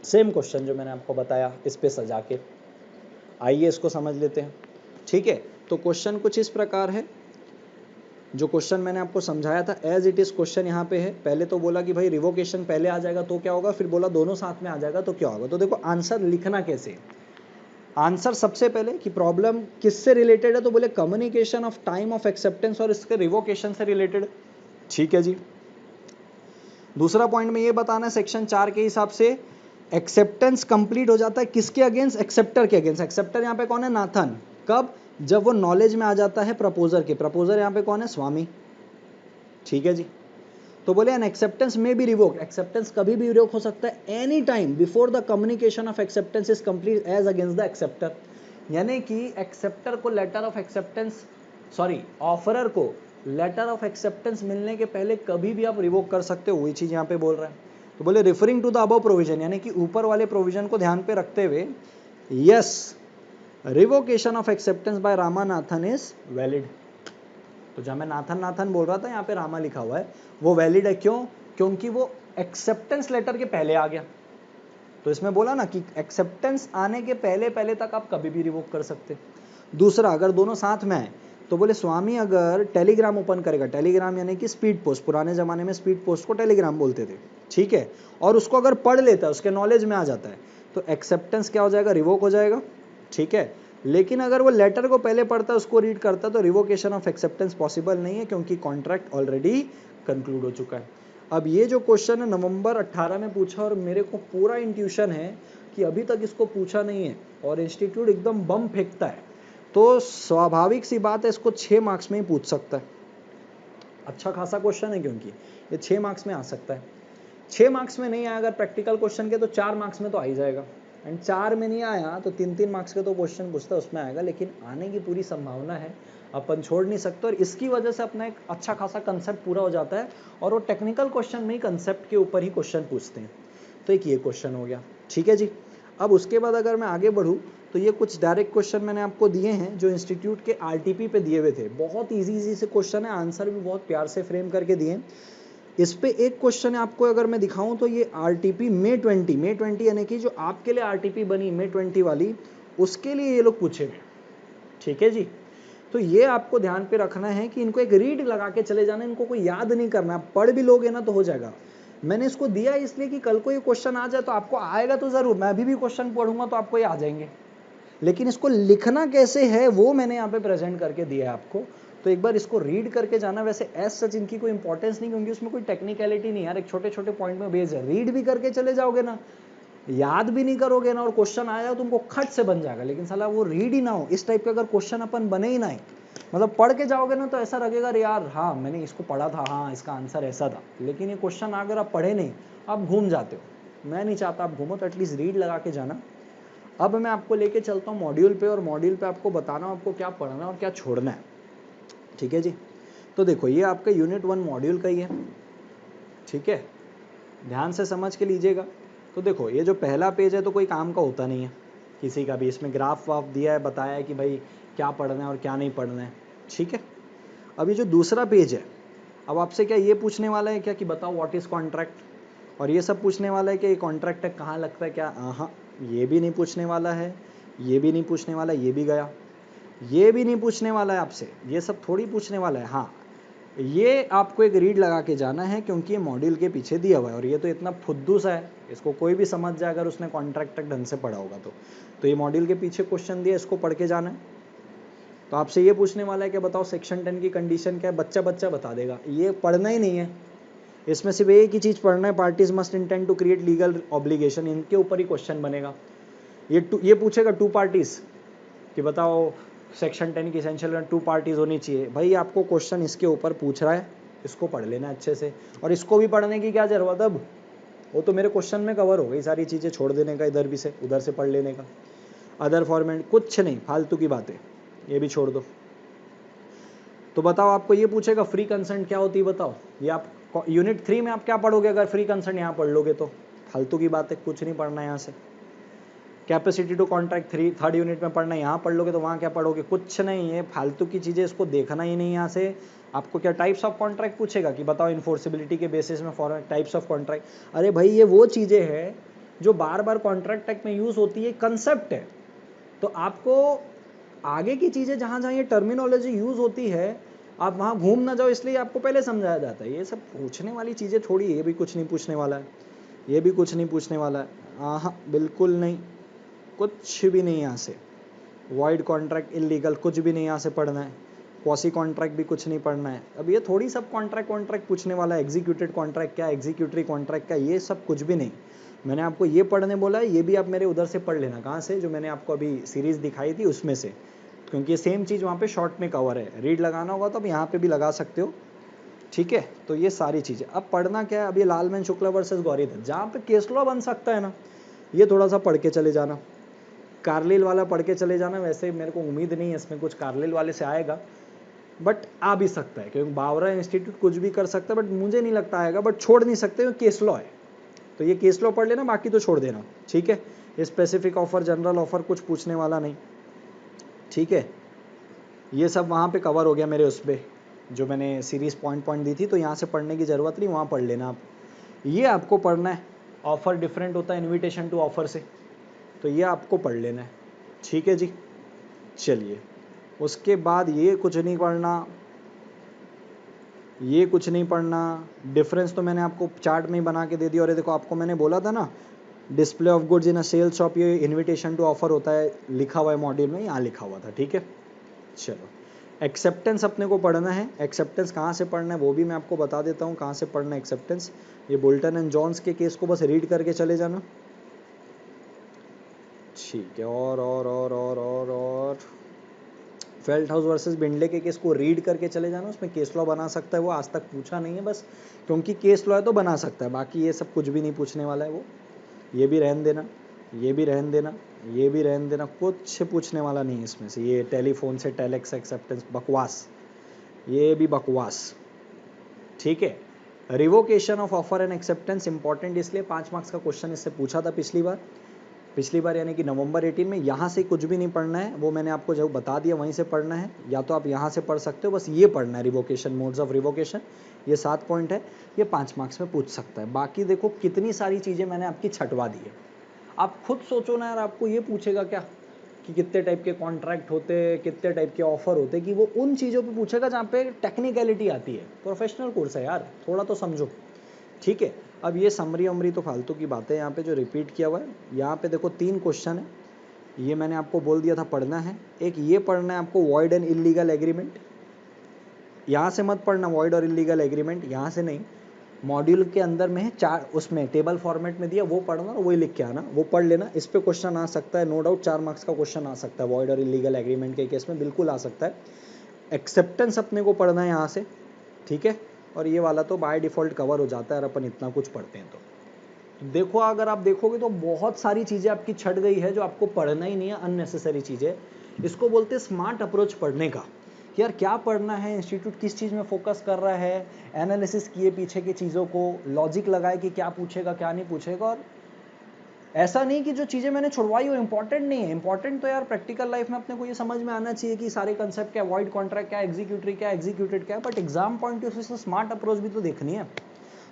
सेम क्वेश्चन जो मैंने आपको बताया इस पे सजा के। आइए इसको समझ लेते हैं। ठीक है, तो क्वेश्चन कुछ इस प्रकार है, जो क्वेश्चन मैंने आपको समझाया था एज इट इज क्वेश्चन यहाँ पे है। पहले तो बोला कि भाई रिवोकेशन पहले आ जाएगा तो क्या होगा, फिर बोला दोनों साथ में आ जाएगा तो क्या होगा। तो देखो आंसर लिखना कैसे। आंसर सबसे पहले कि प्रॉब्लम किससे रिलेटेड है, तो बोले communication of time of acceptance और इसके रिवोकेशन से रिलेटेड। ठीक है जी। दूसरा पॉइंट में ये बताना है सेक्शन 4 के हिसाब से एक्सेप्टेंस कंप्लीट हो जाता है किसके अगेंस्ट, एक्सेप्टर के अगेंस्ट। एक्सेप्टर यहाँ पे कौन है, नाथन। कब, जब वो नॉलेज में आ जाता है प्रपोजर के। प्रपोजर यहाँ पे कौन है, स्वामी। ठीक है जी। तो बोले एन एक्सेप्टेंस में बी रिवोक, एक्सेप्टेंस कभी भी रिवोक हो सकता है any time before the communication of acceptance is complete as against the acceptor. यानी कि एक्सेप्टर को letter of acceptance, sorry offerer को लेटर ऑफ एक्सेप्टेंस मिलने के पहले कभी भी आप रिवोक कर सकते हो, वही चीज यहाँ पे बोल रहा है। तो बोले referring to the above provision, यानी कि ऊपर वाले प्रोविजन को ध्यान पे रखते हुए, yes revocation of acceptance bye Ramanathan is valid. तो जहां मैं नाथन नाथन बोल रहा था, यहाँ पे रामा लिखा हुआ है, वो वैलिड है। क्यों, क्योंकि वो एक्सेप्टेंस लेटर के पहले आ गया। तो इसमें बोला ना कि एक्सेप्टेंस आने के पहले पहले तक आप कभी भी रिवोक कर सकते। दूसरा, अगर दोनों साथ में आए, तो बोले स्वामी अगर टेलीग्राम ओपन करेगा, टेलीग्राम यानी कि स्पीड पोस्ट, पुराने जमाने में स्पीड पोस्ट को टेलीग्राम बोलते थे। ठीक है, और उसको अगर पढ़ लेता है, उसके नॉलेज में आ जाता है, तो एक्सेप्टेंस क्या हो जाएगा, रिवोक हो जाएगा। ठीक है, लेकिन अगर वो लेटर को पहले पढ़ता है, उसको रीड करता है, तो रिवोकेशन ऑफ एक्सेप्टेंस पॉसिबल नहीं है, क्योंकि कॉन्ट्रैक्ट ऑलरेडी कंक्लूड हो चुका है। अब ये जो क्वेश्चन है नवंबर 18 में पूछा, और मेरे को पूरा इंट्यूशन है कि अभी तक इसको पूछा नहीं है, और इंस्टीट्यूट एकदम बम फेंकता है, तो स्वाभाविक सी बात है इसको 6 मार्क्स में ही पूछ सकता है। अच्छा खासा क्वेश्चन है, क्योंकि ये 6 मार्क्स में आ सकता है। 6 मार्क्स में नहीं आया अगर प्रैक्टिकल क्वेश्चन के, तो 4 मार्क्स में तो आ ही जाएगा। एंड 4 में नहीं आया तो 3-3 मार्क्स के तो क्वेश्चन पूछता है, उसमें आएगा। लेकिन आने की पूरी संभावना है, अपन छोड़ नहीं सकते, और इसकी वजह से अपना एक अच्छा खासा कंसेप्ट पूरा हो जाता है, और वो टेक्निकल क्वेश्चन में ही कंसेप्ट के ऊपर ही क्वेश्चन पूछते हैं। तो एक ये क्वेश्चन हो गया। ठीक है जी। अब उसके बाद अगर मैं आगे बढ़ूँ, तो ये कुछ डायरेक्ट क्वेश्चन मैंने आपको दिए हैं जो इंस्टीट्यूट के आरटीपी पे दिए हुए थे। बहुत इजी से क्वेश्चन है, आंसर भी बहुत प्यार से फ्रेम करके दिए। इस पे एक क्वेश्चन है आपको अगर मैं दिखाऊं, तो ये आरटीपी मे 20 यानी कि जो आपके लिए आरटीपी बनी मे 20 वाली, उसके लिए ये लोग पूछे गए। ठीक है जी। तो ये आपको ध्यान पे रखना है कि इनको एक रीड लगा के चले जाना, इनको कोई याद नहीं करना, पढ़ भी लोगे ना तो हो जाएगा। मैंने इसको दिया इसलिए कि कल को ये क्वेश्चन आ जाए तो आपको आएगा तो जरूर, मैं अभी भी क्वेश्चन पढ़ूंगा तो आपको ये आ जाएंगे, लेकिन इसको लिखना कैसे है वो मैंने यहाँ पे प्रेजेंट करके दिया है आपको। तो एक बार इसको रीड करके जाना। वैसे एज सच इनकी कोई इंपॉर्टेंस नहीं, क्योंकि उसमें कोई टेक्निकलिटी नहीं यार, एक छोटे छोटे पॉइंट में बेस है। रीड भी करके चले जाओगे ना, याद भी नहीं करोगे ना, और क्वेश्चन आया तो तुमको खट से बन जाएगा। लेकिन साला वो रीड ही ना हो, इस टाइप के अगर क्वेश्चन अपन बने ही ना है, मतलब पढ़ के जाओगे ना, तो ऐसा लगेगा यार हाँ मैंने इसको पढ़ा था, हाँ इसका आंसर ऐसा था। लेकिन ये क्वेश्चन अगर आप पढ़े नहीं, आप घूम जाते हो। मैं नहीं चाहता आप घूमो, तो एटलीस्ट रीड लगा के जाना। अब मैं आपको लेके चलता हूँ मॉड्यूल पे, और मॉड्यूल पे आपको बताना आपको क्या पढ़ना है और क्या छोड़ना है। ठीक है जी। तो देखो ये आपका यूनिट 1 मॉड्यूल का ही है। ठीक है, ध्यान से समझ के लीजिएगा। तो देखो ये जो पहला पेज है तो कोई काम का होता नहीं है किसी का भी, इसमें ग्राफ वाफ दिया है, बताया है कि भाई क्या पढ़ना है और क्या नहीं पढ़ना है। ठीक है, अब ये जो दूसरा पेज है, अब आपसे क्या ये पूछने वाला है क्या कि बताओ व्हाट इज कॉन्ट्रैक्ट, और ये सब पूछने वाला है कि ये कॉन्ट्रैक्ट है कहाँ लगता है क्या। हाँ, ये भी नहीं पूछने वाला है, ये भी नहीं पूछने वाला, ये भी गया, ये भी नहीं पूछने वाला है आपसे, ये सब थोड़ी पूछने वाला है। हाँ, ये आपको एक रीड लगा के जाना है, क्योंकि ये मॉड्यूल के पीछे दिया हुआ है, और ये तो इतना फुद्दू सा है, इसको कोई भी समझ जाए अगर उसने कॉन्ट्रैक्ट तक ढंग से पढ़ा होगा तो। ये मॉड्यूल के पीछे क्वेश्चन दिया, इसको पढ़ के जाना है। तो आपसे ये पूछने वाला है कि बताओ सेक्शन 10 की कंडीशन क्या है, बच्चा बच्चा बता देगा, ये पढ़ना ही नहीं है, इसमें सिर्फ एक ही चीज़ पढ़ना है, parties must intend to create legal obligation, इनके ऊपर ही क्वेश्चन बनेगा। ये पूछेगा टू पार्टीज कि बताओ सेक्शन 10 की एसेंशियल टू पार्टीज होनी चाहिए, भाई आपको क्वेश्चन इसके ऊपर पूछ रहा है, इसको पढ़ लेना अच्छे से, और इसको भी पढ़ने की क्या जरूरत अब, वो तो मेरे क्वेश्चन में कवर हो गई सारी चीज़ें, छोड़ देने का इधर भी से उधर से पढ़ लेने का, अदर फॉर्मेट कुछ नहीं, फालतू की बातें ये भी छोड़ दो। तो बताओ आपको ये पूछेगा फ्री कंसेंट क्या होती है, बताओ ये आप यूनिट 3 में आप क्या पढ़ोगे अगर फ्री कंसेंट यहाँ पढ़ लोगे, तो फालतू की बात है, कुछ नहीं पढ़ना यहाँ से। Capacity to contract third unit में पढ़ना, यहाँ पढ़ लोगे तो वहाँ क्या पढ़ोगे, कुछ नहीं, ये फालतू की चीज़ें, इसको देखना ही नहीं यहाँ से। आपको क्या टाइप्स ऑफ कॉन्ट्रैक्ट पूछेगा कि बताओ इन्फोर्सिबिलिटी के बेसिस में फॉर टाइप्स ऑफ कॉन्ट्रैक्ट, अरे भाई ये वो चीज़ें हैं जो बार बार कॉन्ट्रैक्ट एक्ट में यूज़ होती है, कंसेप्ट है, तो आपको आगे की चीज़ें जहाँ जहाँ ये टर्मिनोलॉजी यूज़ होती है आप वहाँ घूम ना जाओ, इसलिए आपको पहले समझाया जाता है। ये सब पूछने वाली चीज़ें थोड़ी, ये भी कुछ नहीं पूछने वाला है, ये भी कुछ नहीं पूछने वाला है, हाँ बिल्कुल नहीं, कुछ भी नहीं यहाँ से। वॉइड कॉन्ट्रैक्ट इलीगल कुछ भी नहीं यहाँ से पढ़ना है, क्वासी कॉन्ट्रैक्ट भी कुछ नहीं पढ़ना है। अब ये थोड़ी सब कॉन्ट्रैक्ट पूछने वाला है, एग्जीक्यूटेड कॉन्ट्रैक्ट क्या, एग्जीक्यूटरी कॉन्ट्रैक्ट क्या, ये सब कुछ भी नहीं। मैंने आपको ये पढ़ने बोला है, ये भी आप मेरे उधर से पढ़ लेना, कहाँ से, जो मैंने आपको अभी सीरीज दिखाई थी उसमें से, क्योंकि ये सेम चीज़ वहाँ पे शॉर्ट में कवर है, रीड लगाना होगा तो आप यहाँ पे भी लगा सकते हो, ठीक है। तो ये सारी चीज़ें अब पढ़ना क्या है, अब ये लालमैन शुक्ला वर्सेस गौरीधर, जहाँ पे केस लॉ बन सकता है ना, ये थोड़ा सा पढ़ के चले जाना, कार्लिल वाला पढ़ के चले जाना। वैसे मेरे को उम्मीद नहीं है इसमें कुछ कार्लिल वाले से आएगा, बट आ भी सकता है, क्योंकि बावरा इंस्टीट्यूट कुछ भी कर सकता है, बट मुझे नहीं लगता आएगा, बट छोड़ नहीं सकते क्योंकि केस लॉ है, तो ये केस लॉ पढ़ लेना, बाकी तो छोड़ देना, ठीक है। ये स्पेसिफिक ऑफर, जनरल ऑफर कुछ पूछने वाला नहीं, ठीक है। ये सब वहाँ पे कवर हो गया मेरे उस पर, जो मैंने सीरीज पॉइंट दी थी, तो यहाँ से पढ़ने की ज़रूरत नहीं, वहाँ पढ़ लेना आप। ये आपको पढ़ना है, ऑफर डिफरेंट होता है इनविटेशन टू ऑफर से, तो ये आपको पढ़ लेना है, ठीक है जी। चलिए उसके बाद ये कुछ नहीं पढ़ना, ये कुछ नहीं पढ़ना, डिफरेंस तो मैंने आपको चार्ट में ही बना के दे दिया। और ये देखो आपको मैंने बोला था ना, display of goods in a sale shop, ये इनविटेशन टू ऑफर होता है, लिखा हुआ है मॉड्यूल में, यहाँ लिखा हुआ था, ठीक है। चलो एक्सेप्टेंस अपने को पढ़ना है, एक्सेप्टेंस कहाँ से पढ़ना है वो भी मैं आपको बता देता हूँ, कहाँ से पढ़ना है एक्सेप्टेंस। ये बोल्टन एंड जॉन्स के केस को बस रीड करके चले जाना, ठीक है। और फेल्ट हाउस वर्सेस बिंडले के केस को रीड करके चले जाना, उसमें केस लॉ बना सकता है, वो आज तक पूछा नहीं है, बस क्योंकि केस लॉ है तो बना सकता है, बाकी ये सब कुछ भी नहीं पूछने वाला है वो, ये भी रहन देना, ये भी रहन देना, ये भी रहन देना, कुछ पूछने वाला नहीं है इसमें से। ये टेलीफोन से टेलेक्स एक्सेप्टेंस बकवास, ये भी बकवास, ठीक है। Revocation of offer and acceptance important, इसलिए 5 मार्क्स का क्वेश्चन इससे पूछा था पिछली बार यानी कि नवंबर 18 में। यहाँ से कुछ भी नहीं पढ़ना है, वो मैंने आपको जो बता दिया वहीं से पढ़ना है, या तो आप यहाँ से पढ़ सकते हो, बस ये पढ़ना है रिवोकेशन, मोड्स ऑफ रिवोकेशन, ये 7 पॉइंट है, ये 5 मार्क्स में पूछ सकता है। बाकी देखो कितनी सारी चीज़ें मैंने आपकी छटवा दी है, आप खुद सोचो ना यार, आपको ये पूछेगा क्या कि कितने टाइप के कॉन्ट्रैक्ट होते, कितने टाइप के ऑफर होते, कि वो उन चीज़ों पे पूछेगा जहाँ पे टेक्निकलिटी आती है। प्रोफेशनल कोर्स है यार, थोड़ा तो समझो, ठीक है। अब ये समरी उमरी तो फालतू की बातें यहाँ पे जो रिपीट किया हुआ है। यहाँ पे देखो 3 क्वेश्चन है, ये मैंने आपको बोल दिया था पढ़ना है। एक ये पढ़ना है आपको, वॉइड एंड इलीगल एग्रीमेंट, यहाँ से मत पढ़ना वॉइड और इलीगल एग्रीमेंट, यहाँ से नहीं, मॉड्यूल के अंदर में है 4, उसमें टेबल फॉर्मेट में दिया, वो पढ़ना, वही लिख के आना, वो पढ़ लेना। इस पे क्वेश्चन आ सकता है, नो डाउट 4 मार्क्स का क्वेश्चन आ सकता है, वॉइड और इलीगल एग्रीमेंट के केस में बिल्कुल आ सकता है। एक्सेप्टेंस अपने को पढ़ना है यहाँ से, ठीक है। और ये वाला तो बाय डिफ़ॉल्ट कवर हो जाता है, अगर अपन इतना कुछ पढ़ते हैं तो। देखो अगर आप देखोगे तो बहुत सारी चीज़ें आपकी छट गई है जो आपको पढ़ना ही नहीं है, अननेसेसरी चीज़ें। इसको बोलते हैं स्मार्ट अप्रोच पढ़ने का, कि यार क्या पढ़ना है, इंस्टीट्यूट किस चीज़ में फोकस कर रहा है, एनालिसिस किए पीछे की चीज़ों को, लॉजिक लगाए कि क्या पूछेगा क्या नहीं पूछेगा। और ऐसा नहीं कि जो चीज़ें मैंने छुड़वाई वो इंपॉर्टेंट नहीं है, इंपॉर्टेंट तो यार प्रैक्टिकल लाइफ में अपने को ये समझ में आना चाहिए कि सारे कंसेप्ट क्या, वॉइड कॉन्ट्रैक्ट क्या, एग्जीक्यूटरी क्या, एग्जीक्यूटेड क्या, but exam point of view से स्मार्ट अप्रोच भी तो देखनी है।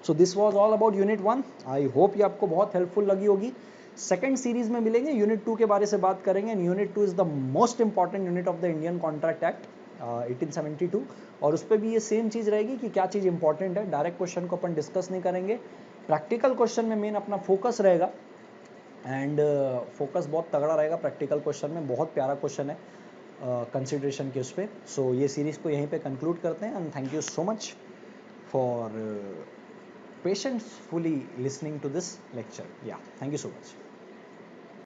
So this was all about unit 1। I hope ये आपको बहुत हेल्पफुल लगी होगी। सेकंड सीरीज में मिलेंगे, यूनिट 2 के बारे से बात करेंगे, and unit 2 is the most important unit of the Indian contract act 1872, और उस पर भी ये सेम चीज़ रहेगी कि क्या चीज़ इंपॉर्टेंट है। डायरेक्ट क्वेश्चन को अपन डिस्कस नहीं करेंगे, प्रैक्टिकल क्वेश्चन में मेन अपना फोकस रहेगा, एंड फोकस बहुत तगड़ा रहेगा प्रैक्टिकल क्वेश्चन में। बहुत प्यारा क्वेश्चन है, कंसिडरेशन के उस पर. सो ये सीरीज़ को यहीं पे कंक्लूड करते हैं and thank you so much for patiently listening to this lecture. या थैंक यू सो मच.